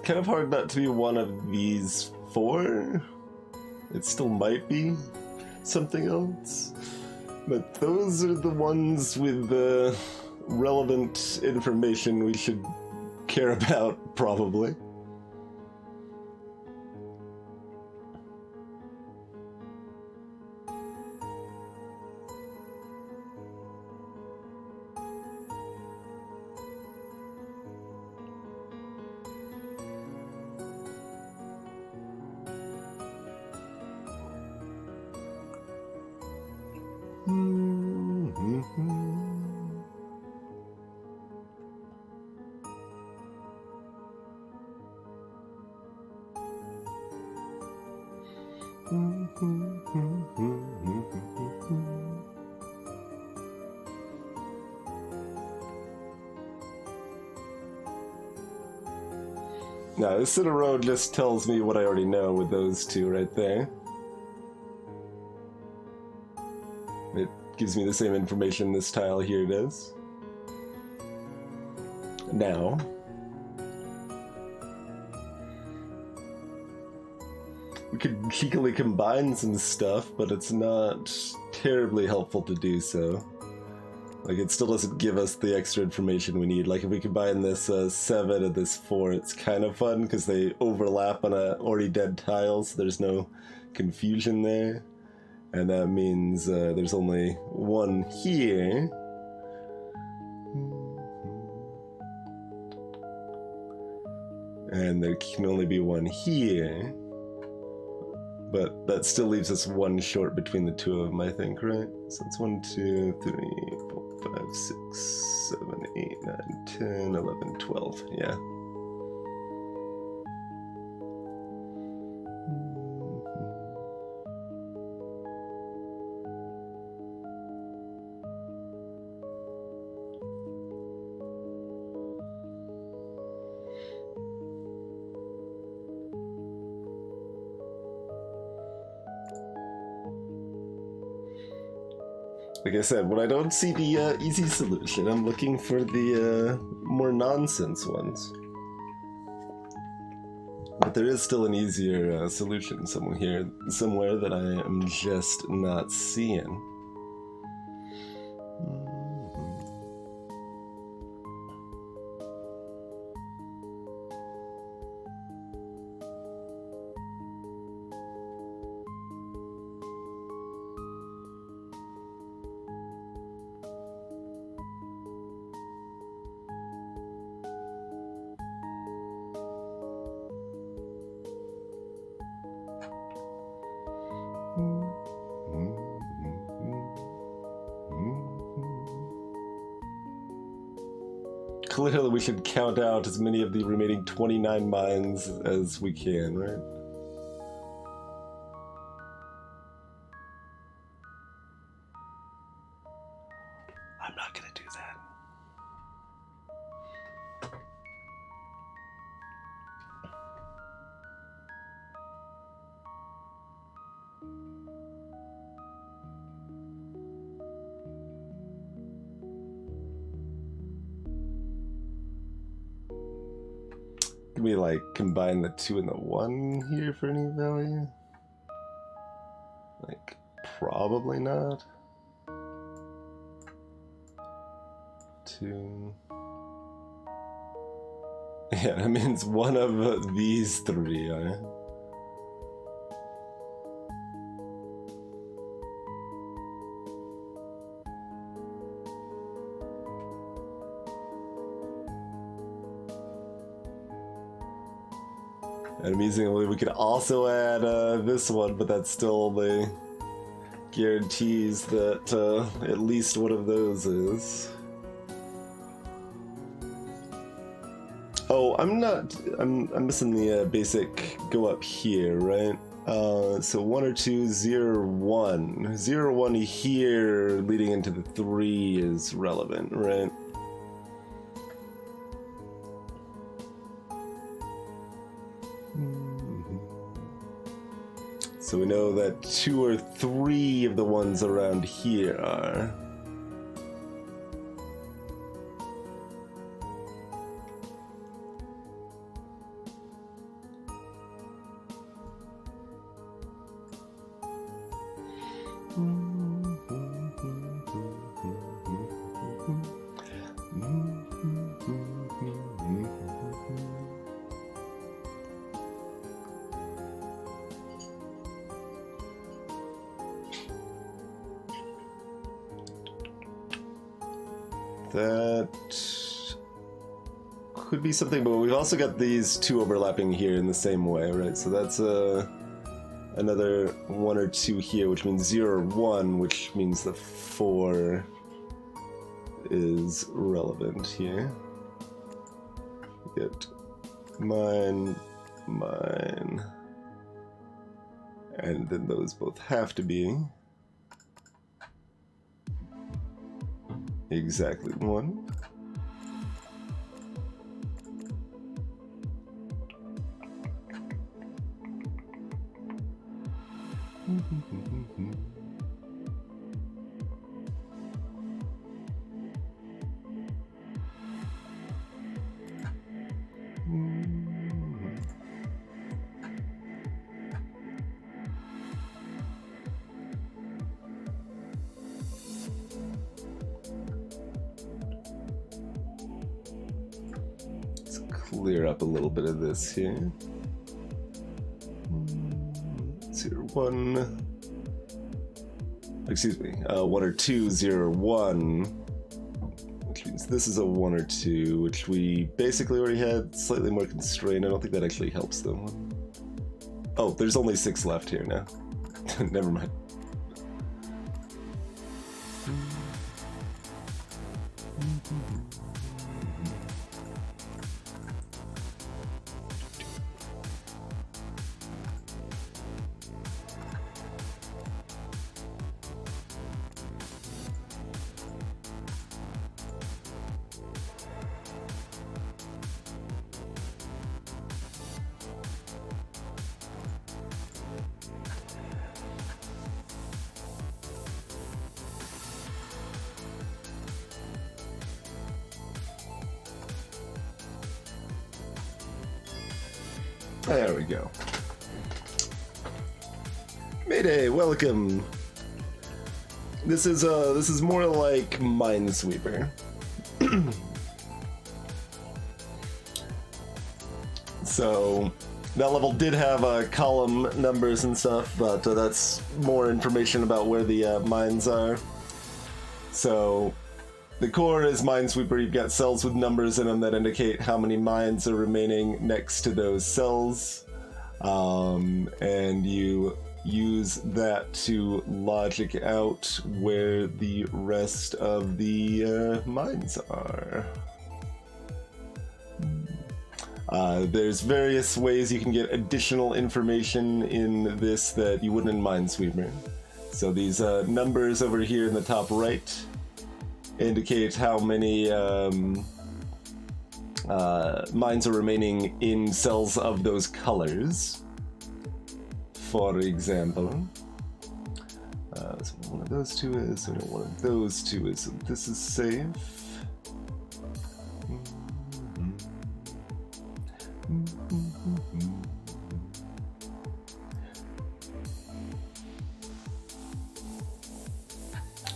[SPEAKER 1] Kind of hard not to be one of these 4. It still might be something else. But those are the ones with the relevant information we should care about, probably. No, this in a row just tells me what I already know with those two right there. It gives me the same information this tile here does. Now, we could cheekily combine some stuff, but it's not terribly helpful to do so. Like, it still doesn't give us the extra information we need. Like, if we combine this 7 and this 4, it's kind of fun because they overlap on a already dead tile, so there's no confusion there. And that means there's only 1 here. And there can only be 1 here. But that still leaves us 1 short between the 2 of them, I think, right? So it's 1, 2, 3, 4, 5, 6, 7, 8, 9, 10, 11, 12. Yeah. Like I said, when I don't see the easy solution, I'm looking for the more nonsense ones. But there is still an easier solution somewhere that I am just not seeing. Clearly we should count out as many of the remaining 29 mines as we can, right? I'm not gonna do that. Can we, like, combine the 2 and the 1 here for any value? Like, probably not. 2. Yeah, that means one of these 3 are. And amusingly, we could also add this one, but that still only guarantees that at least one of those is. Oh, I'm missing the basic go up here, right? So 1 or 2, 0, 1. 0, 1 here leading into the 3 is relevant, right? So we know that 2 or 3 of the ones around here are. That could be something, but we've also got these 2 overlapping here in the same way, right? So that's another 1 or 2 here, which means 0 or 1, which means the 4 is relevant here. Get mine, mine, and then those both have to be exactly 1. clear up a little bit of this here. 01. Excuse me, 1 or 2, 0, 1. Which means this is a 1 or 2, which we basically already had. Slightly more constrained. I don't think that actually helps them. Oh, there's only 6 left here now. Never mind. There we go. Mayday, welcome. This is more like Minesweeper. So that level did have column numbers and stuff, but that's more information about where the mines are. So the core is Minesweeper. You've got cells with numbers in them that indicate how many mines are remaining next to those cells, and you use that to logic out where the rest of the mines are. There's various ways you can get additional information in this that you wouldn't in Minesweeper. So these numbers over here in the top right indicate how many mines are remaining in cells of those colors. For example, so one of those two is, or one of those two is, so this is safe.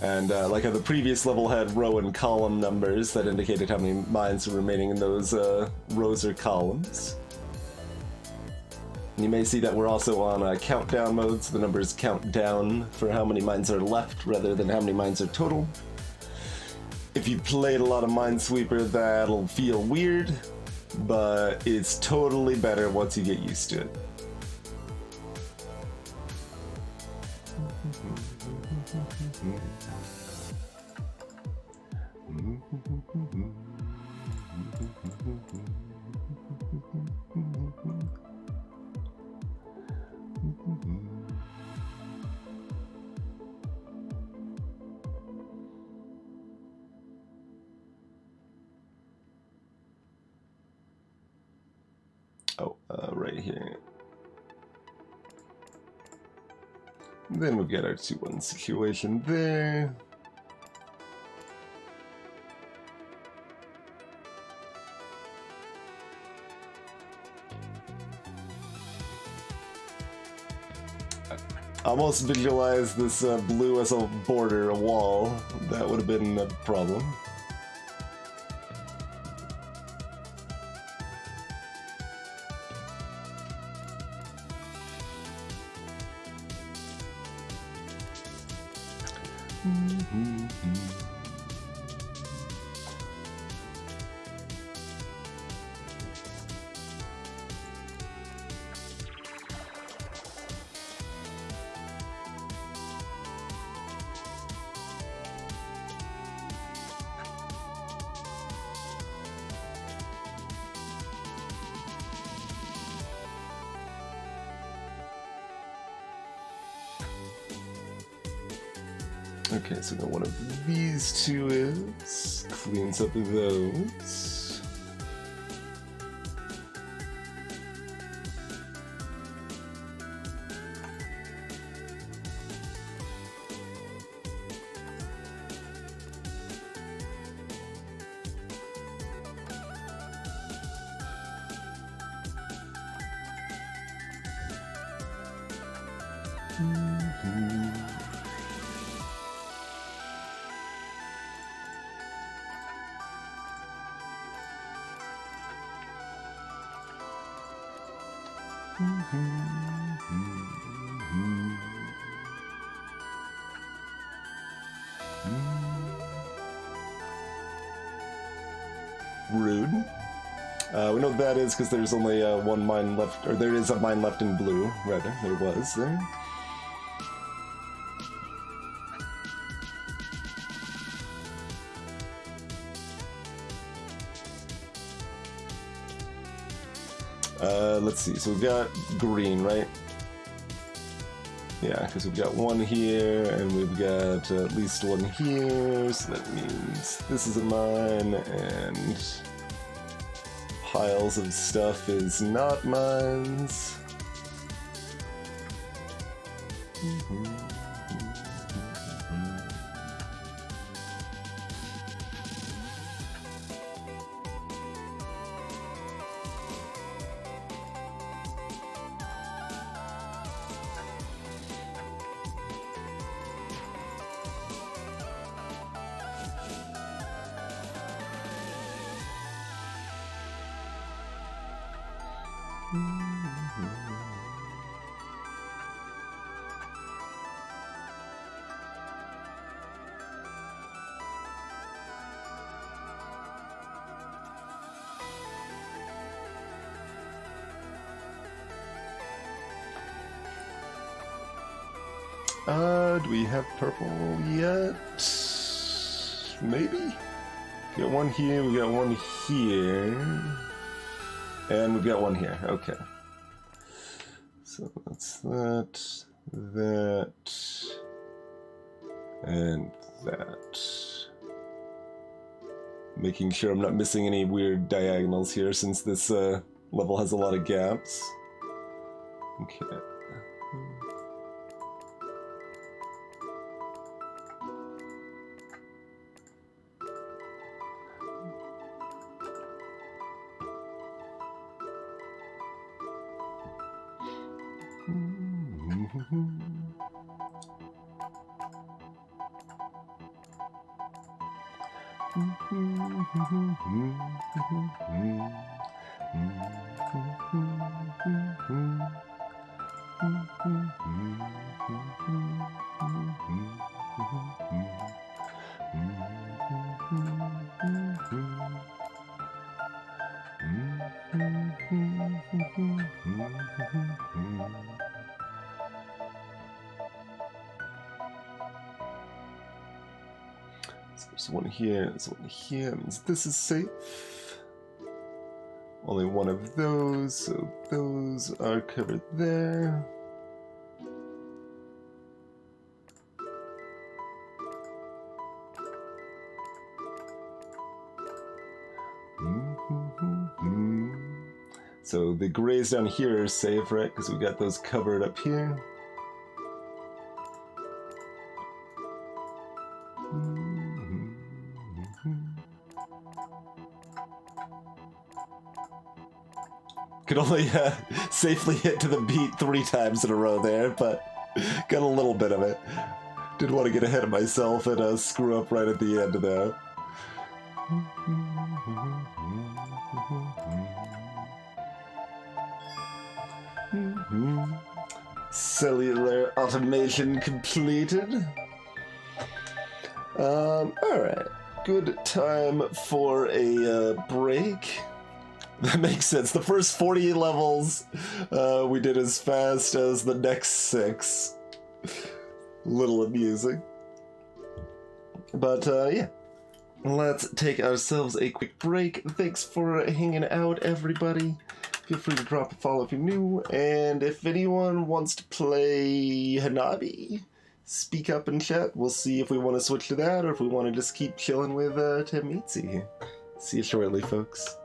[SPEAKER 1] And like how the previous level had row and column numbers that indicated how many mines were remaining in those rows or columns. And you may see that we're also on countdown mode, so the numbers count down for how many mines are left rather than how many mines are total. If you played a lot of Minesweeper, that'll feel weird, but it's totally better once you get used to it. Right here. Then we've got our 2-1 situation there. I almost visualized this blue as a border, a wall. That would have been a problem. Okay, so now one of these two is cleans up those. Rude. We know what that is because there's only one mine left, or there is a mine left in blue, rather. There was there. Let's see, so we've got green, right? Yeah, because we've got one here, and we've got at least one here, so that means this is a mine, and piles of stuff is not mines. Do we have purple yet? Maybe? We got one here, we got one here. And we've got one here, okay. So that's that, and that. Making sure I'm not missing any weird diagonals here since this level has a lot of gaps. Okay. So there's one here, there's one here, that means this is safe. Only one of those, so those are covered there. So the grays down here are safe, right? Because we got those covered up here. Could only safely hit to the beat 3 times in a row there, but got a little bit of it. Didn't want to get ahead of myself and screw up right at the end though. Cellular automation completed. Alright. Good time for a break. That makes sense. The first 40 levels we did as fast as the next 6. Little amusing. But yeah. Let's take ourselves a quick break. Thanks for hanging out, everybody. Feel free to drop a follow if you're new. And if anyone wants to play Hanabi, speak up in chat. We'll see if we want to switch to that or if we want to just keep chilling with Temitsu. See you shortly, folks.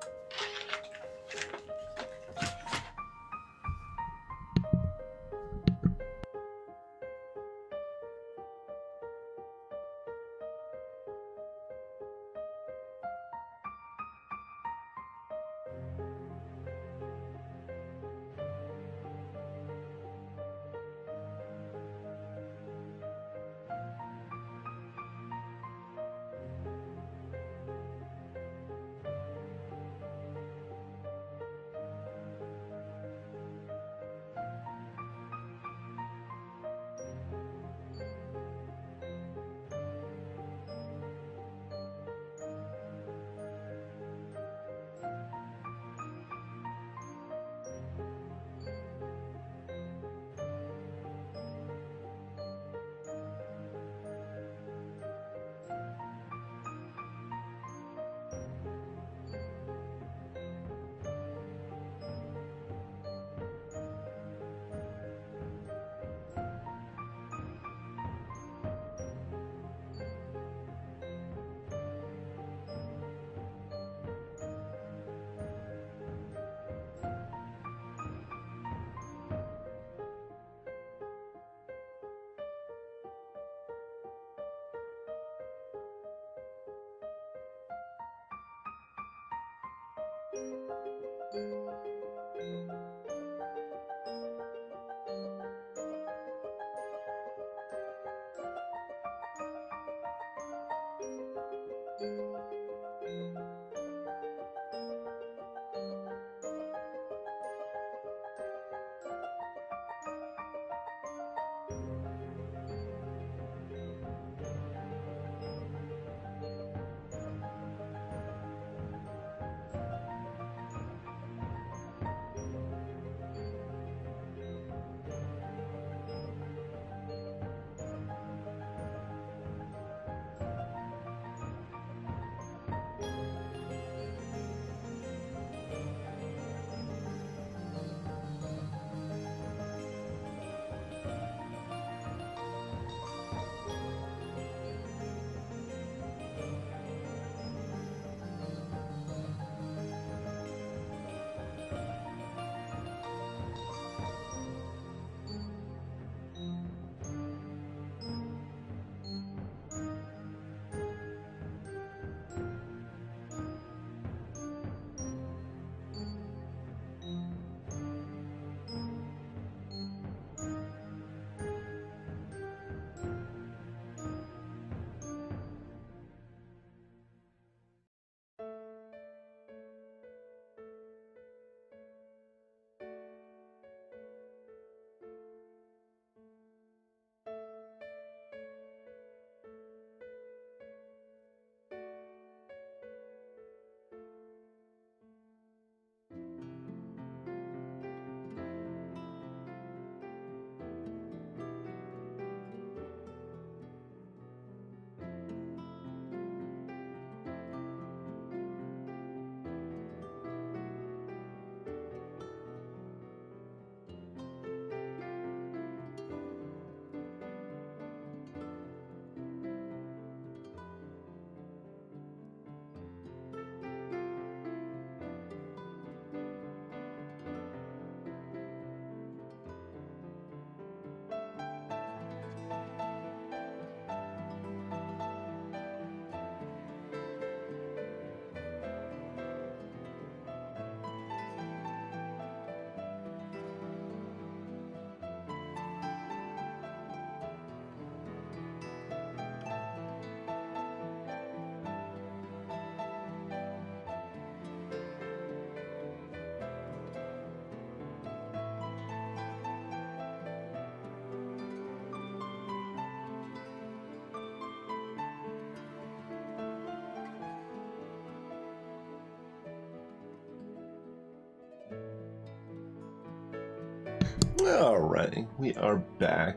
[SPEAKER 1] Alright, we are back.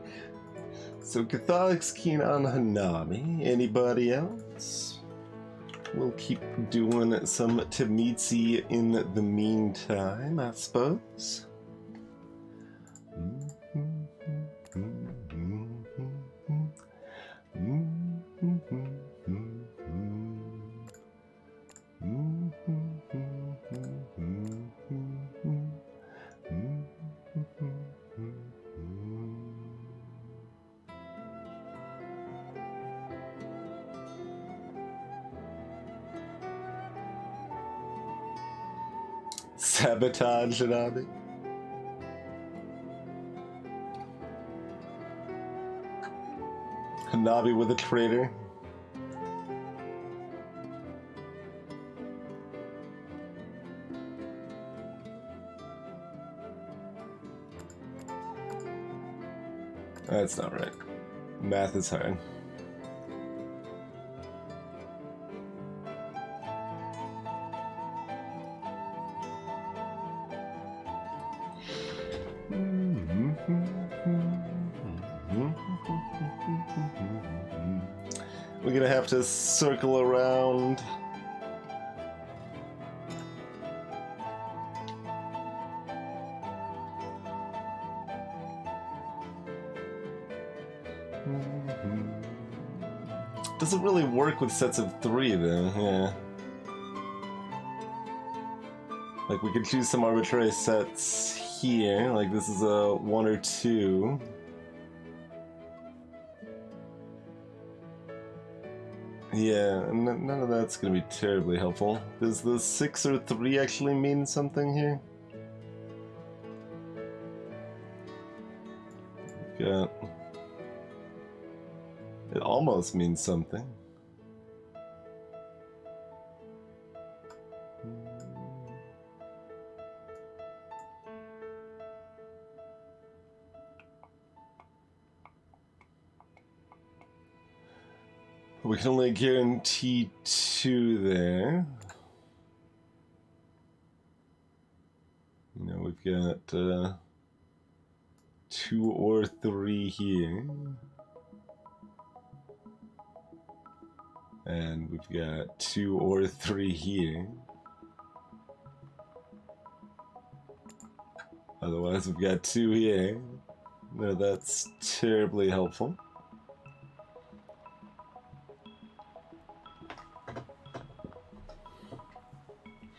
[SPEAKER 1] So Catholic's keen on Hanabi. Anybody else? We'll keep doing some Temitsi in the meantime, I suppose. Sabotage Hanabi. Hanabi with a traitor. That's not right. Math is hard. We're gonna have to circle around. Doesn't really work with sets of 3 though, yeah. Like we could choose some arbitrary sets here, like this is a 1 or 2. Yeah, none of that's gonna be terribly helpful. Does the 6 or 3 actually mean something here? Got... It almost means something. We can only guarantee 2 there. You know, we've got 2 or 3 here. And we've got 2 or 3 here. Otherwise, we've got 2 here. No, that's terribly helpful.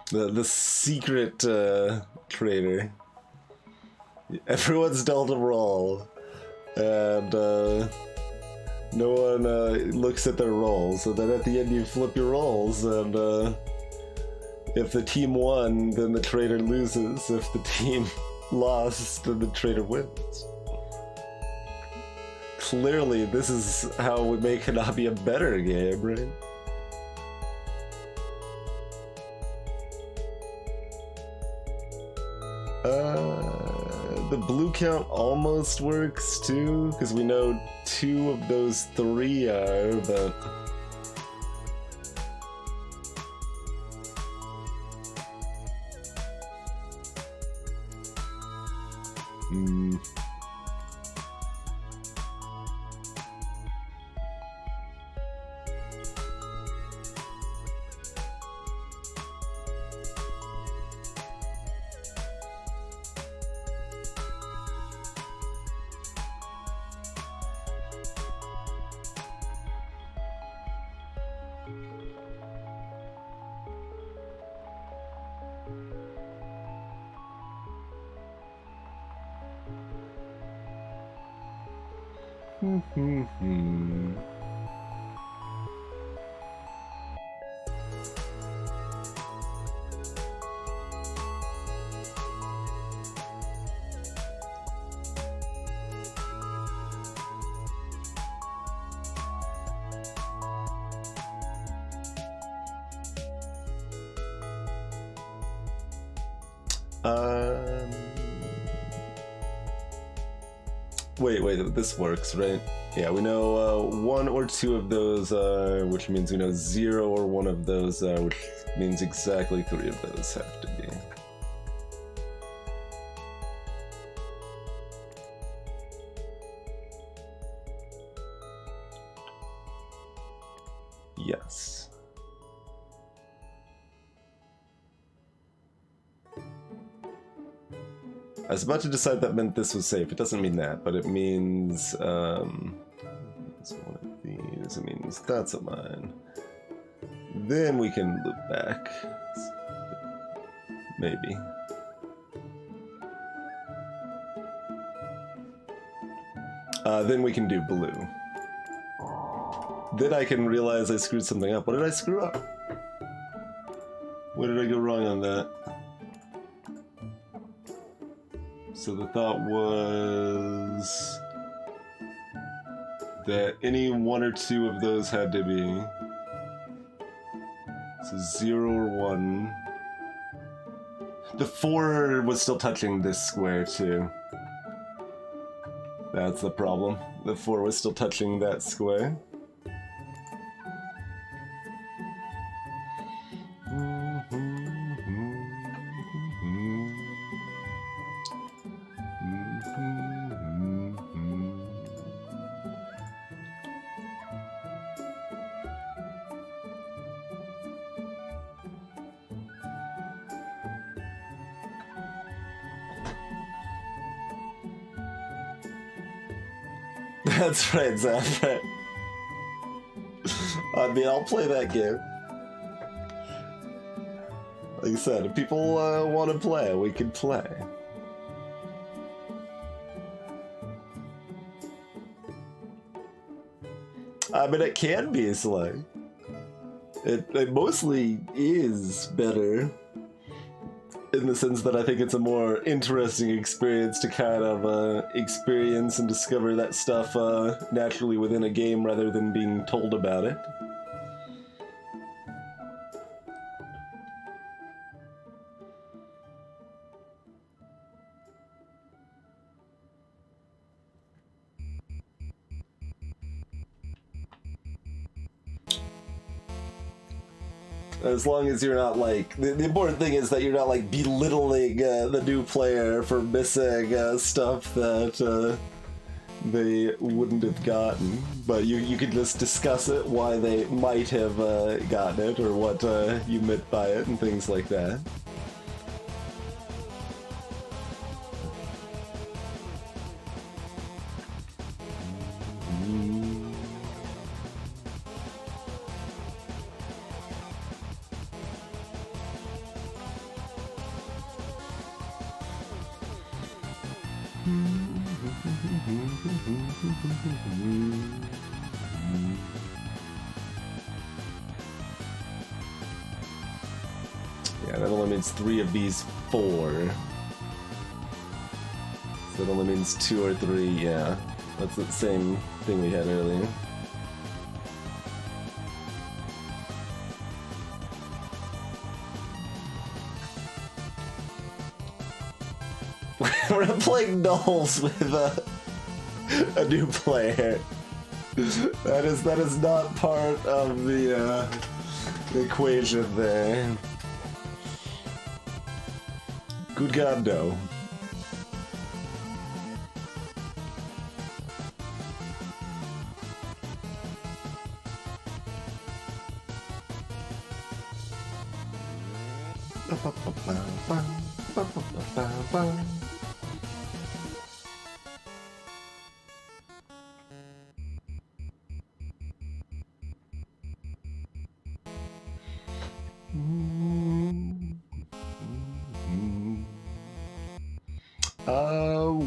[SPEAKER 1] The secret traitor. Everyone's dealt a roll, and no one looks at their rolls. So then at the end you flip your rolls, and if the team won, then the traitor loses. If the team lost, then the traitor wins. Clearly, this is how we make Hanabi a better game, right? The blue count almost works too, because we know 2 of those 3 are, but... Wait, this works, right? Yeah, we know 1 or 2 of those are, which means we know 0 or 1 of those are, which means exactly 3 of those have to be. Yes. I was about to decide that meant this was safe. It doesn't mean that, but it means, it's one of these. It means that's a mine. Then we can loop back. Maybe. Then we can do blue. Then I can realize I screwed something up. What did I screw up? Where did I go wrong on that? So the thought was that any one or two of those had to be. So 0 or 1. The 4 was still touching this square too. That's the problem. The 4 was still touching that square. That's right, Zafra. I mean, I'll play that game. Like I said, if people want to play, we can play. I mean, it can be slow. It mostly is better. In the sense that I think it's a more interesting experience to kind of experience and discover that stuff naturally within a game rather than being told about it. As long as you're not like the important thing is that you're not like belittling the new player for missing stuff that they wouldn't have gotten, but you could just discuss it, why they might have gotten it, or what you meant by it, and things like that. Yeah, that only means 3 of these 4. So that only means 2 or 3, yeah. That's the same thing we had earlier. We're playing dolls with a new player. That is not part of the equation there. Good God, no.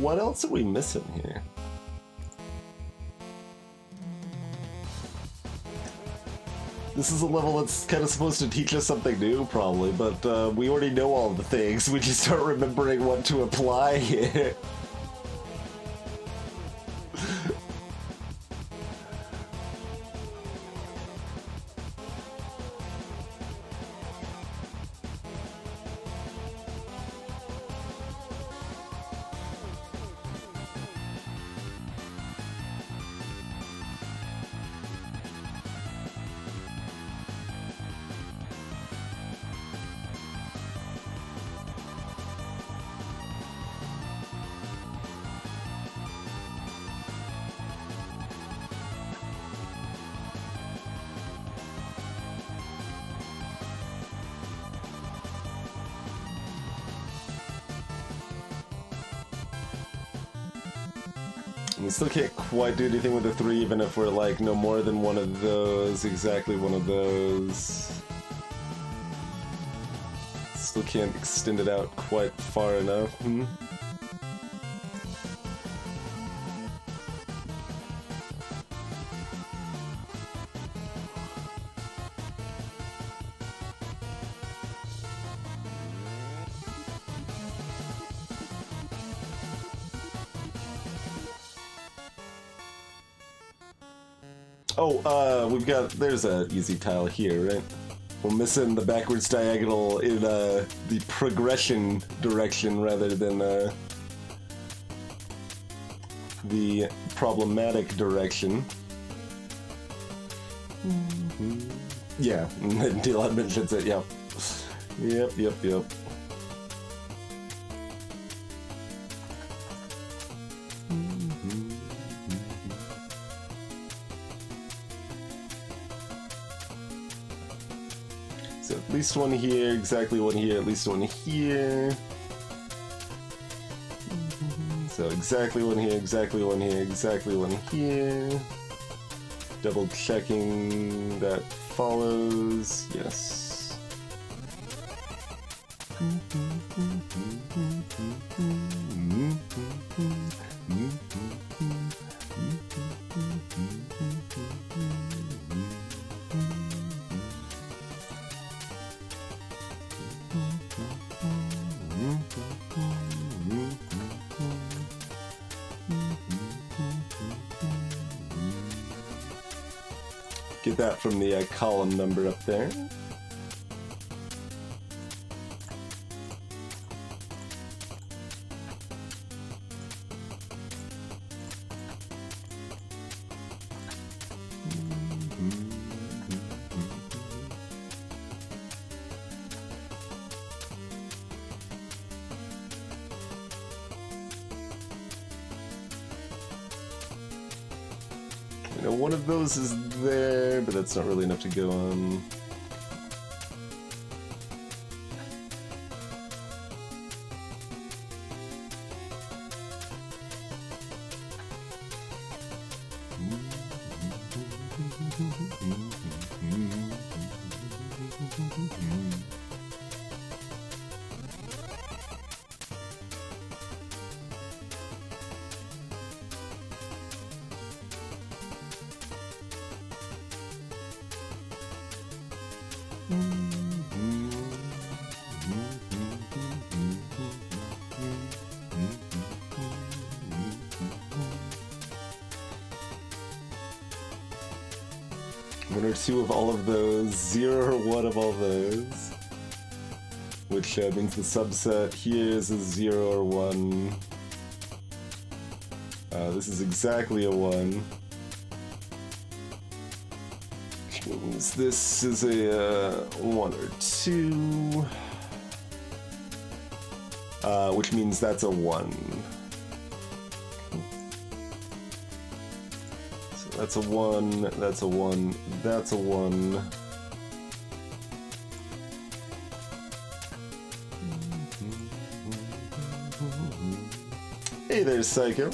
[SPEAKER 1] What else are we missing here? This is a level that's kind of supposed to teach us something new, probably, but we already know all the things. We just aren't remembering what to apply here. We still can't quite do anything with the 3, even if we're like no more than one of those, exactly one of those. Still can't extend it out quite far enough. Oh, we've got, there's an easy tile here, right? We're missing the backwards diagonal in the progression direction rather than the problematic direction. Yeah, Dylan mentions it, yep. Yep. So at least one here, exactly one here, at least one here. So exactly one here, exactly one here, exactly one here. Double checking that follows, yes. Get that from the column number up there. You know, one of those is there, but that's not really enough to go on. One or two of all of those, 0 or 1 of all those. Which means the subset here is a 0 or 1. This is exactly a 1. Which means this is a 1 or 2. Which means that's a 1. That's a 1, that's a 1, that's a 1. Hey there, Psycho.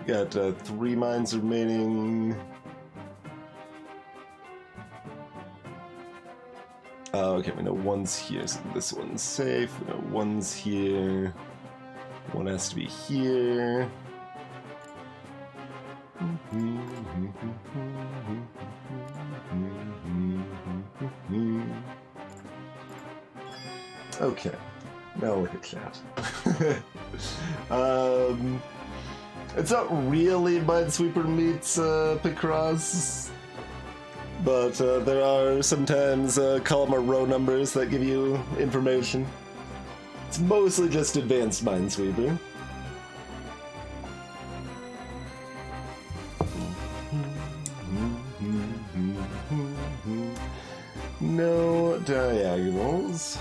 [SPEAKER 1] Got 3 mines remaining. Okay, we know 1's here, so this one's safe. We know 1's here. 1 has to be here. Okay, now look at that. It's not really Minesweeper meets Picross, but there are sometimes column or row numbers that give you information. It's mostly just advanced Minesweeper. No diagonals.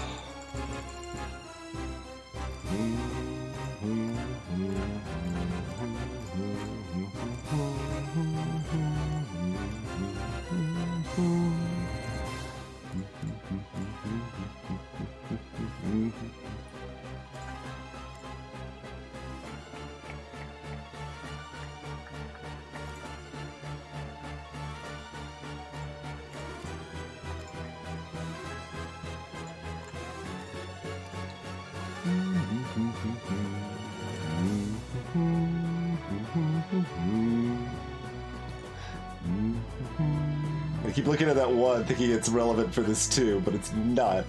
[SPEAKER 1] I keep looking at that one thinking it's relevant for this too, but it's not.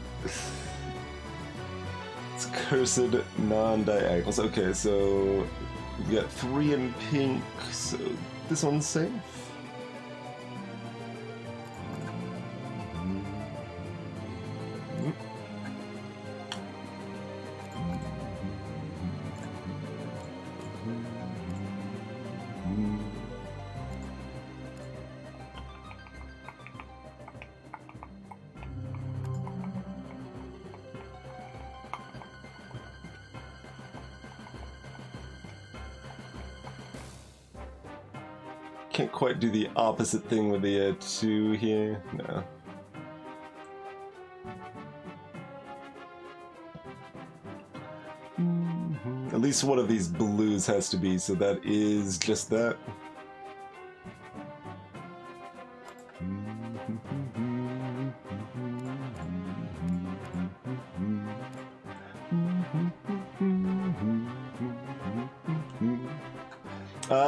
[SPEAKER 1] It's cursed non-diagonals. Okay, so we've got 3 in pink, so this one's safe. Can't quite do the opposite thing with the 2 here. No. At least one of these blues has to be, so that is just that.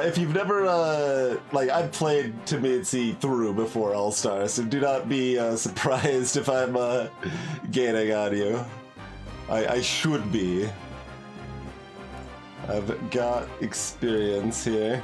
[SPEAKER 1] If you've never, like, I've played Timitsi through before All-Star, so do not be surprised if I'm gaining on you. I should be. I've got experience here.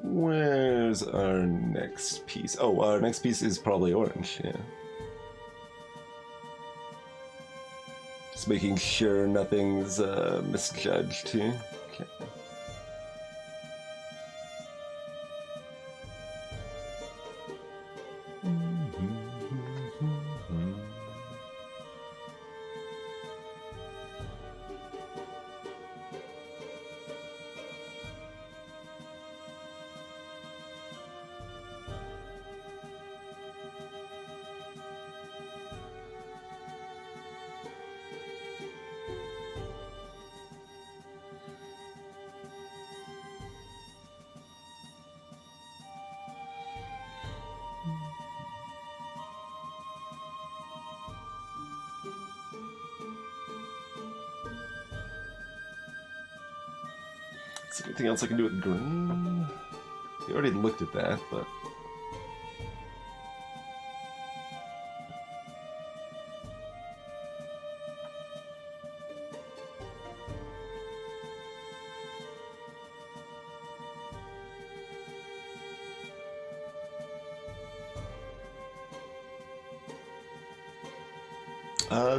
[SPEAKER 1] Where's our next piece? Oh, our next piece is probably orange, yeah. Just making sure nothing's misjudged here. Okay. Is there anything else I can do with green? We already looked at that, but...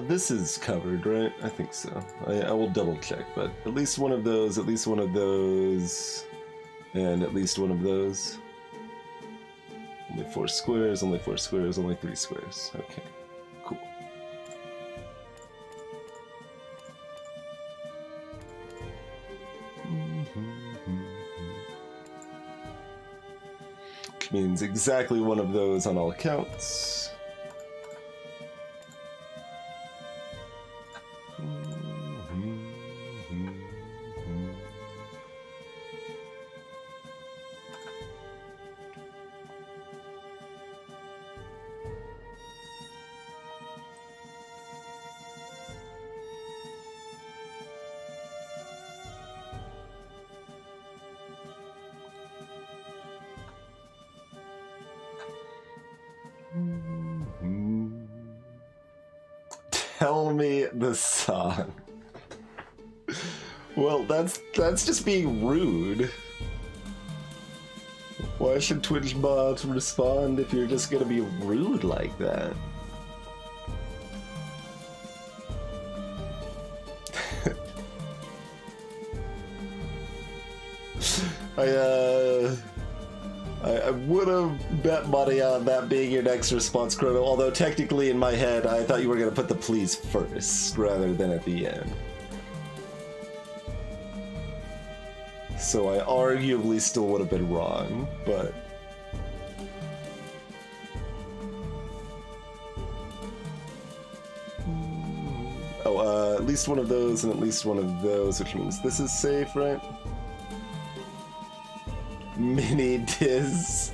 [SPEAKER 1] this is covered, right? I think so. I will double check, but at least one of those, and at least one of those. Only 4 squares, only 4 squares, only 3 squares. Okay, cool. means exactly one of those on all counts. Tell me the song. Well, that's just being rude. Why should TwitchBot respond if you're just gonna be rude like that? I would have bet money on that being your next response, Chrono, although technically in my head I thought you were going to put the please first rather than at the end. So I arguably still would have been wrong, but... Oh, at least one of those and at least one of those, which means this is safe, right? Mini Diz.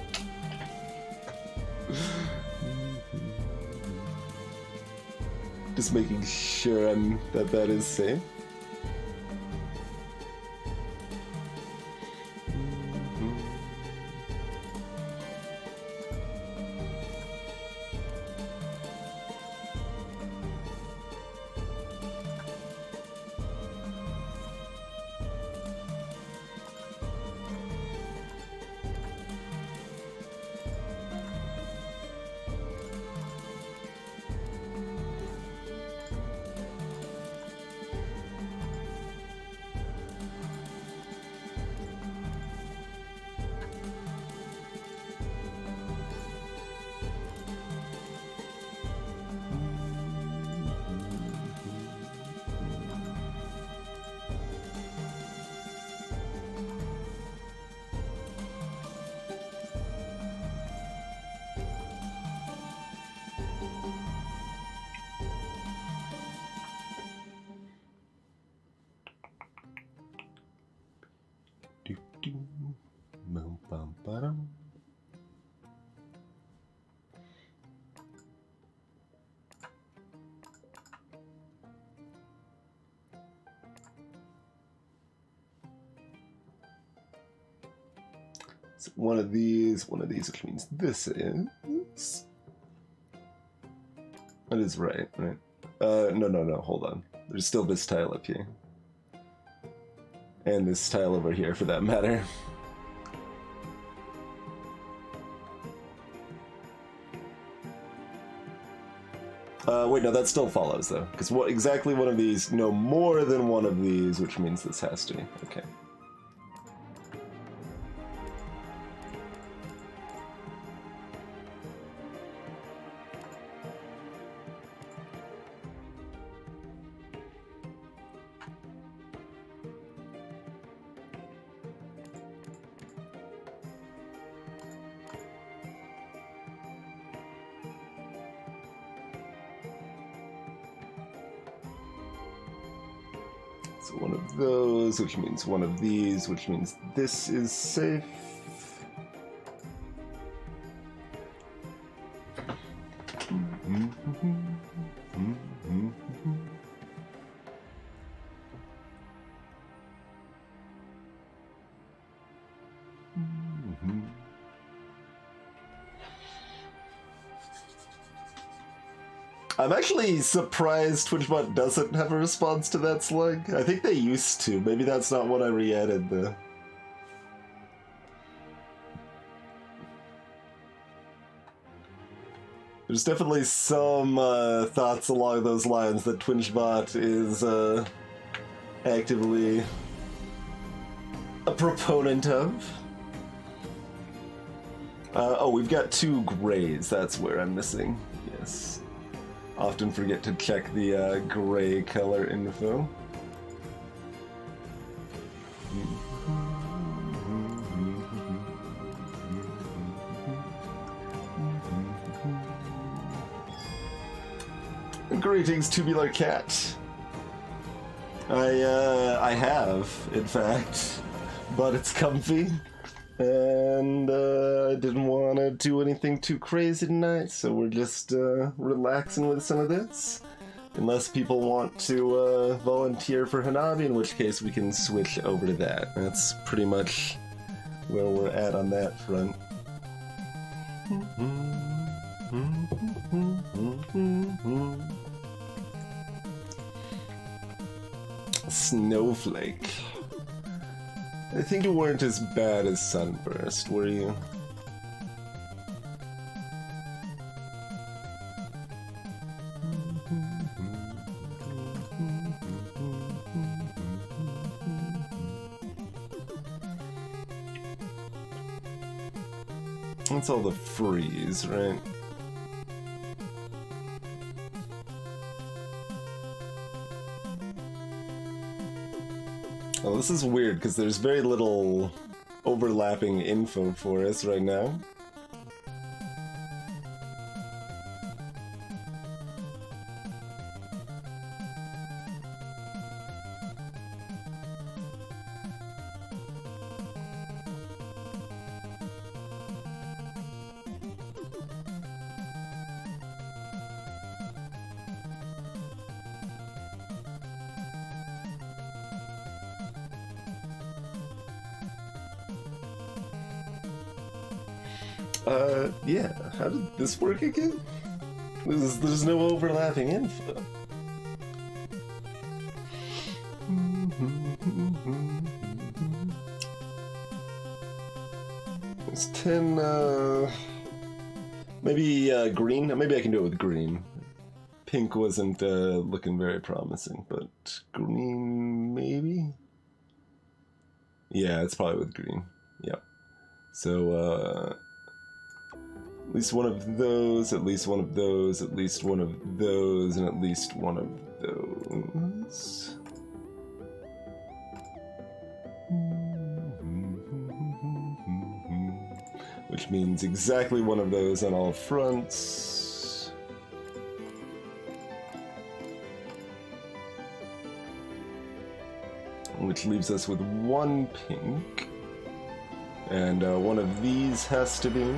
[SPEAKER 1] Just making sure that is safe. So one of these, which means this is... That is right? No, hold on. There's still this tile up here. And this tile over here, for that matter. Wait, no, that still follows, though. Because exactly one of these, no more than one of these, which means this has to be. Okay. So one of those, which means one of these, which means this is safe. I'm actually surprised TwitchBot doesn't have a response to that slug. I think they used to. Maybe that's not what I re-added, though. There's definitely some thoughts along those lines that TwitchBot is actively a proponent of. Oh, we've got 2 grays. That's where I'm missing. Yes. Often forget to check the gray color info. Greetings, Tubular Cat. I have, in fact, but it's comfy, and I didn't want to do anything too crazy tonight, so we're just relaxing with some of this. Unless people want to volunteer for Hanabi, in which case we can switch over to that. That's pretty much where we're at on that front. Snowflake. I think you weren't as bad as Sunburst, were you? That's all the freeze, right? Well, this is weird because there's very little overlapping info for us right now. Yeah, how did this work again? There's no overlapping info. It's 10, maybe green? Maybe I can do it with green. Pink wasn't looking very promising, but green, maybe? Yeah, it's probably with green. Yep. So, at least one of those, at least one of those, at least one of those, and at least one of those. Which means exactly one of those on all fronts. Which leaves us with one pink. And one of these has to be...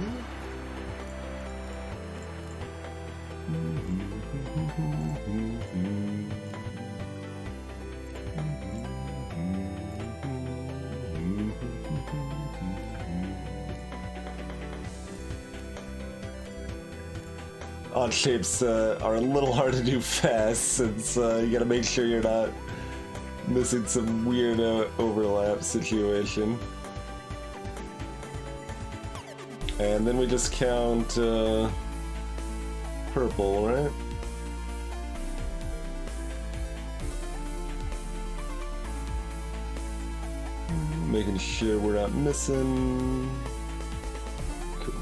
[SPEAKER 1] Odd shapes are a little hard to do fast, since you gotta make sure you're not missing some weird overlap situation. And then we just count purple, right? Making sure we're not missing. Cool.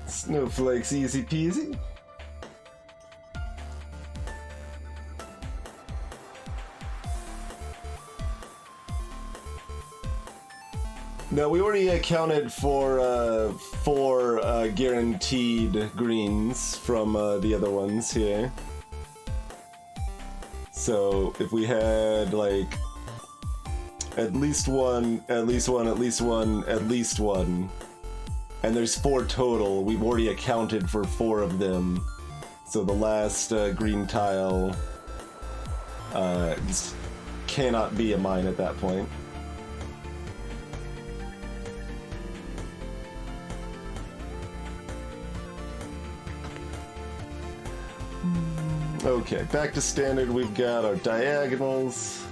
[SPEAKER 1] Snowflakes, easy peasy. No, we already accounted for 4 guaranteed greens from the other ones here. So if we had like at least one, at least one, at least one, at least one, and there's 4 total, we've already accounted for 4 of them. So the last green tile cannot be a mine at that point. Okay, back to standard. We've got our diagonals.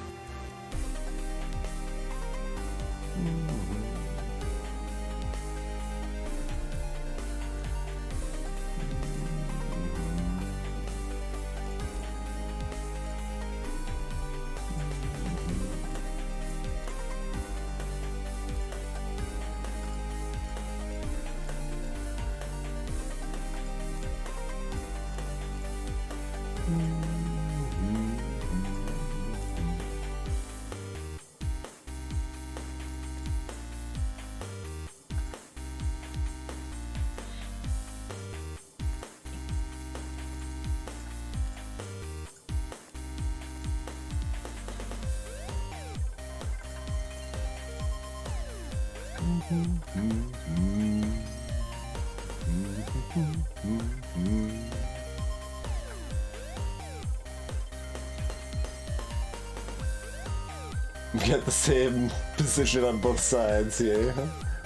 [SPEAKER 1] We've got the same position on both sides here.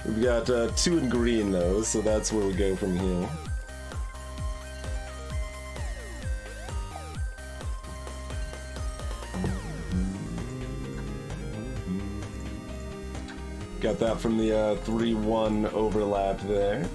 [SPEAKER 1] We've got 2 in green though, so that's where we go from here. Got that from the 3-1 overlap there.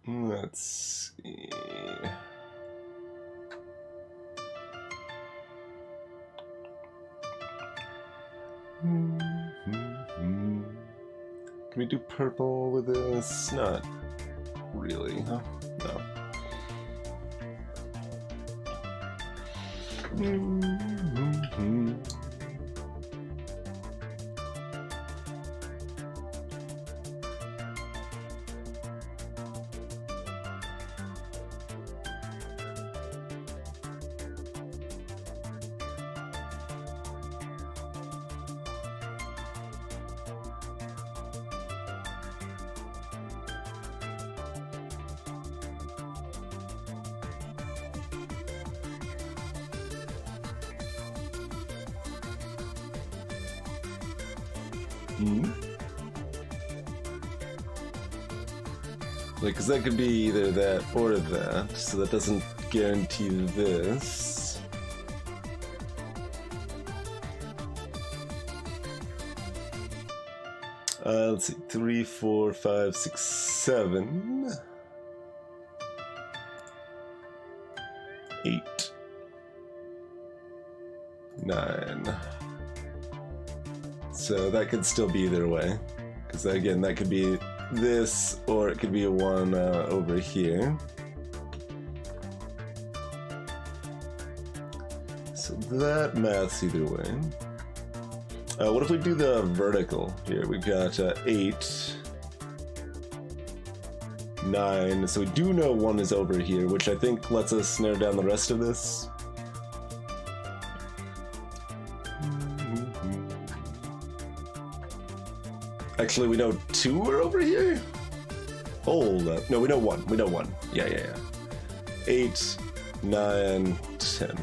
[SPEAKER 1] Let's see. Can we do purple with this? Not really, huh? No. Like, cause that could be either that or that, so that doesn't guarantee this. Let's see, 3, 4, 5, 6, 7, 8, 9. So that could still be either way, because again, that could be this, or it could be a 1 over here. So that maths either way. What if we do the vertical here? We've got 8, 9, so we do know 1 is over here, which I think lets us narrow down the rest of this. Actually, we know 2 are over here? Hold up. No, we know 1. We know 1. Yeah. 8, 9, 10.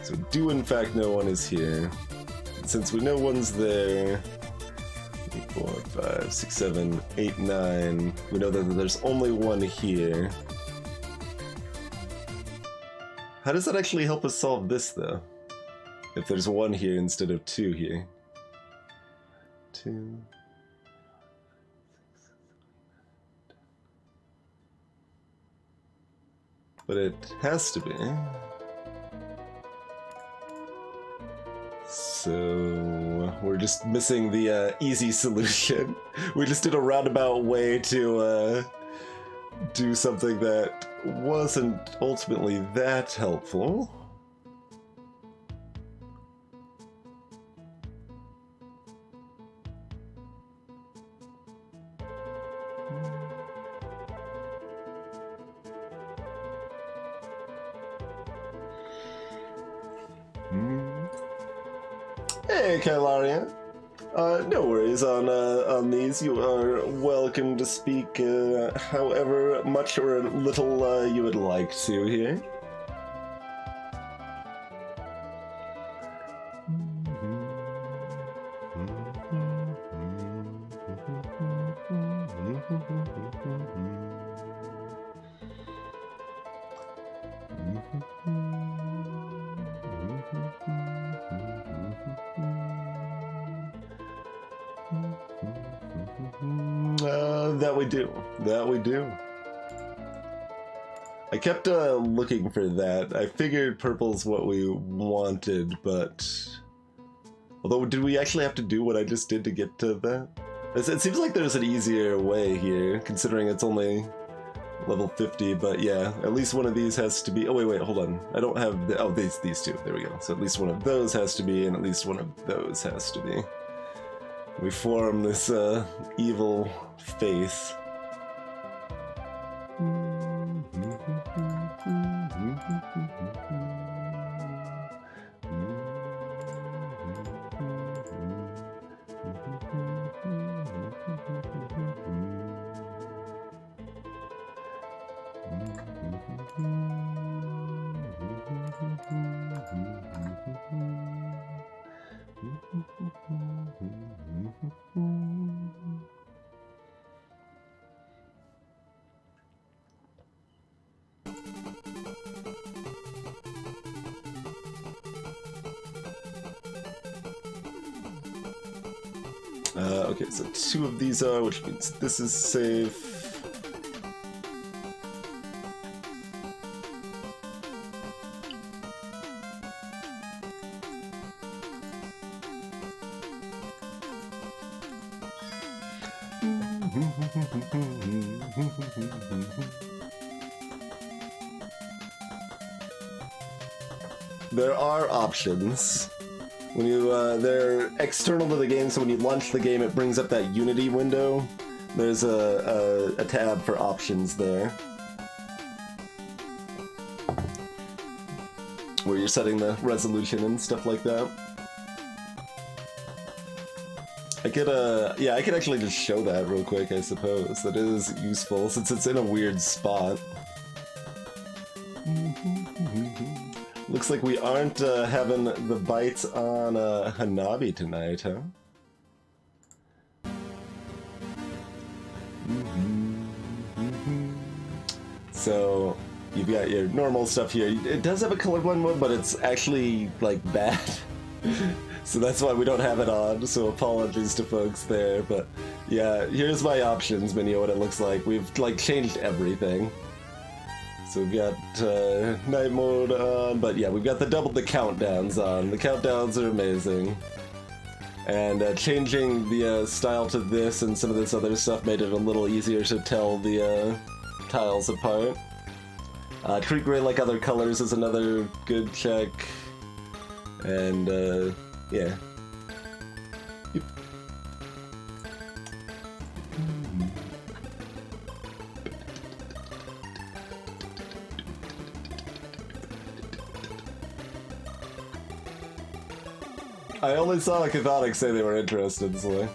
[SPEAKER 1] So we do in fact know 1 is here. And since we know 1's there, 3, 4, 5, 6, 7, 8, 9, we know that there's only 1 here. How does that actually help us solve this, though? If there's 1 here instead of 2 here. 2. But it has to be. So we're just missing the easy solution. We just did a roundabout way to do something that wasn't ultimately that helpful. Hey, Kaelaria. No worries on these. You are welcome to speak however much or little you would like to here. That we do. That we do. I kept looking for that. I figured purple's what we wanted, but... Although, did we actually have to do what I just did to get to that? It seems like there's an easier way here, considering it's only level 50, but yeah, at least one of these has to be... Oh, wait, hold on. I don't have... Oh, these two. There we go. So at least one of those has to be, and at least one of those has to be. We form this evil face. Okay, so 2 of these are, which means this is safe. There are options. When you, they're external to the game, so when you launch the game, it brings up that Unity window. There's a tab for options there, where you're setting the resolution and stuff like that. I could, yeah, I could actually just show that real quick, I suppose. That is useful, since it's in a weird spot. Looks like we aren't having the bites on Hanabi tonight, huh? So, you've got your normal stuff here. It does have a colorblind mode, but it's actually, like, bad. So that's why we don't have it on, so apologies to folks there. But, yeah, here's my options menu, what it looks like. We've, like, changed everything. So we've got night mode on, but yeah, we've got the countdowns on. The countdowns are amazing. And changing the style to this and some of this other stuff made it a little easier to tell the tiles apart. Treat gray like other colors is another good check. And yeah. Yep. I only saw Cathodic say they were interested, so...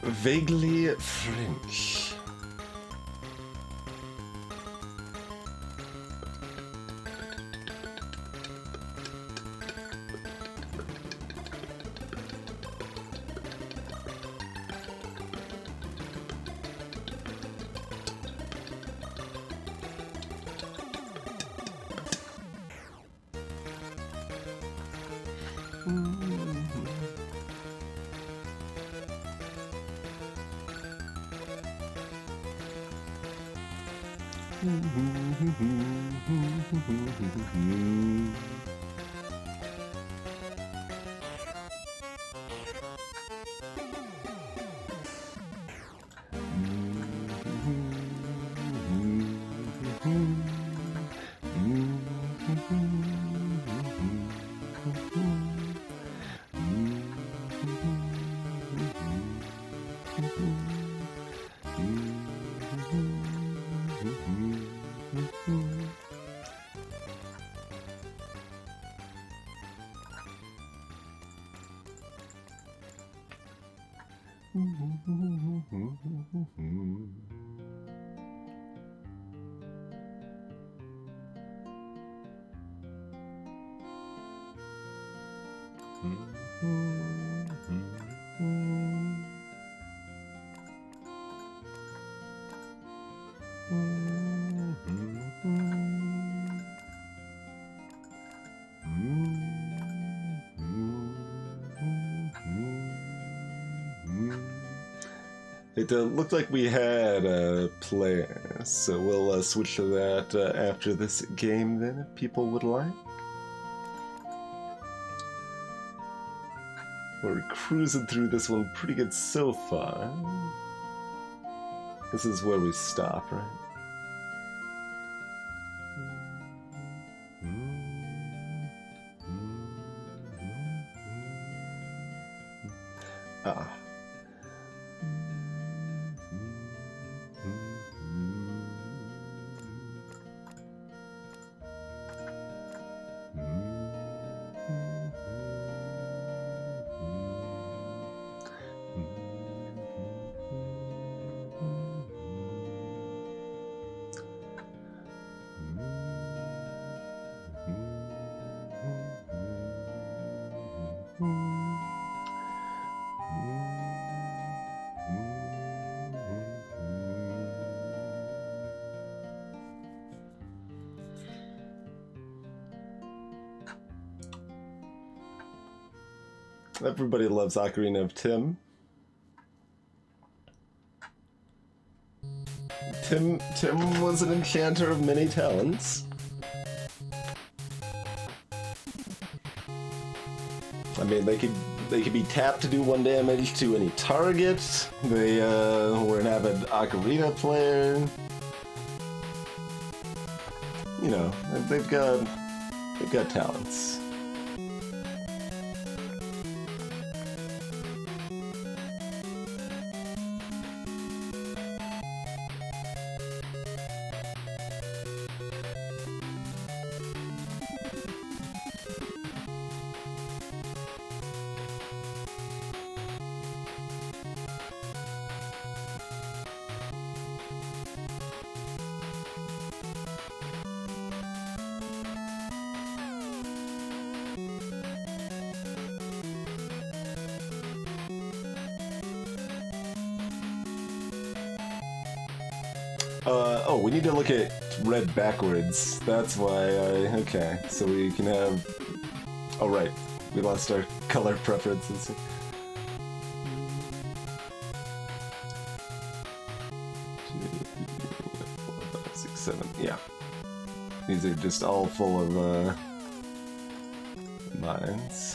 [SPEAKER 1] Vaguely French. It looked like we had a player, so we'll switch to that after this game then, if people would like. We're cruising through this one pretty good so far. This is where we stop, right? Ah. Everybody loves Ocarina of Tim. Tim was an enchanter of many talents. I mean, they could be tapped to do 1 damage to any target. They were an avid Ocarina player. You know, they've got talents. Oh, we need to look at red backwards. That's why okay, so we can have... Oh, right. We lost our color preferences. 4, 5, 6, 7. Yeah. These are just all full of, mines.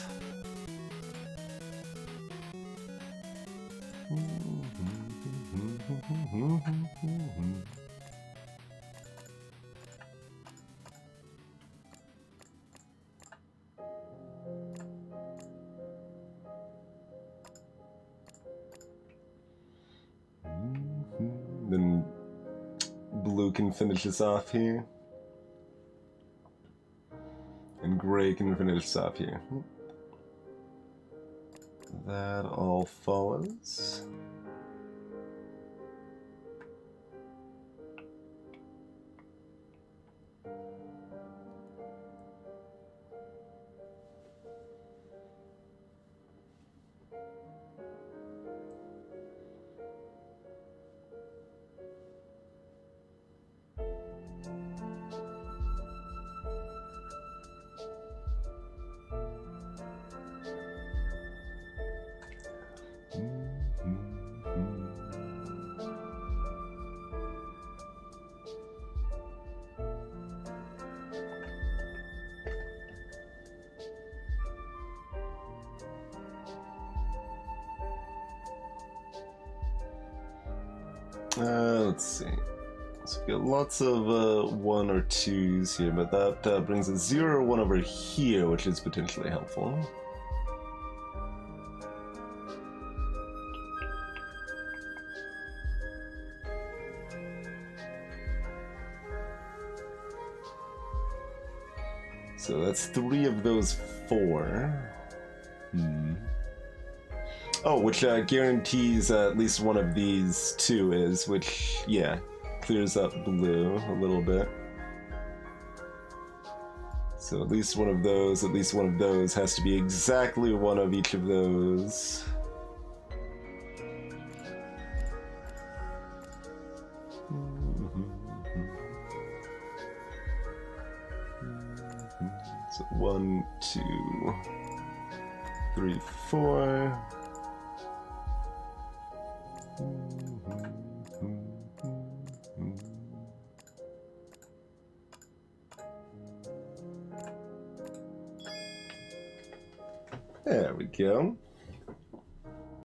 [SPEAKER 1] Then blue can finish us off here. And gray can finish us off here. That all follows. Let's see. So we got lots of 1 or 2s here, but that brings a 0 or 1 over here, which is potentially helpful. So that's 3 of those 4. Oh, which guarantees at least one of these 2 is, which, yeah, clears up blue a little bit. So at least one of those has to be exactly one of each of those. So 1, 2, 3, 4. There we go.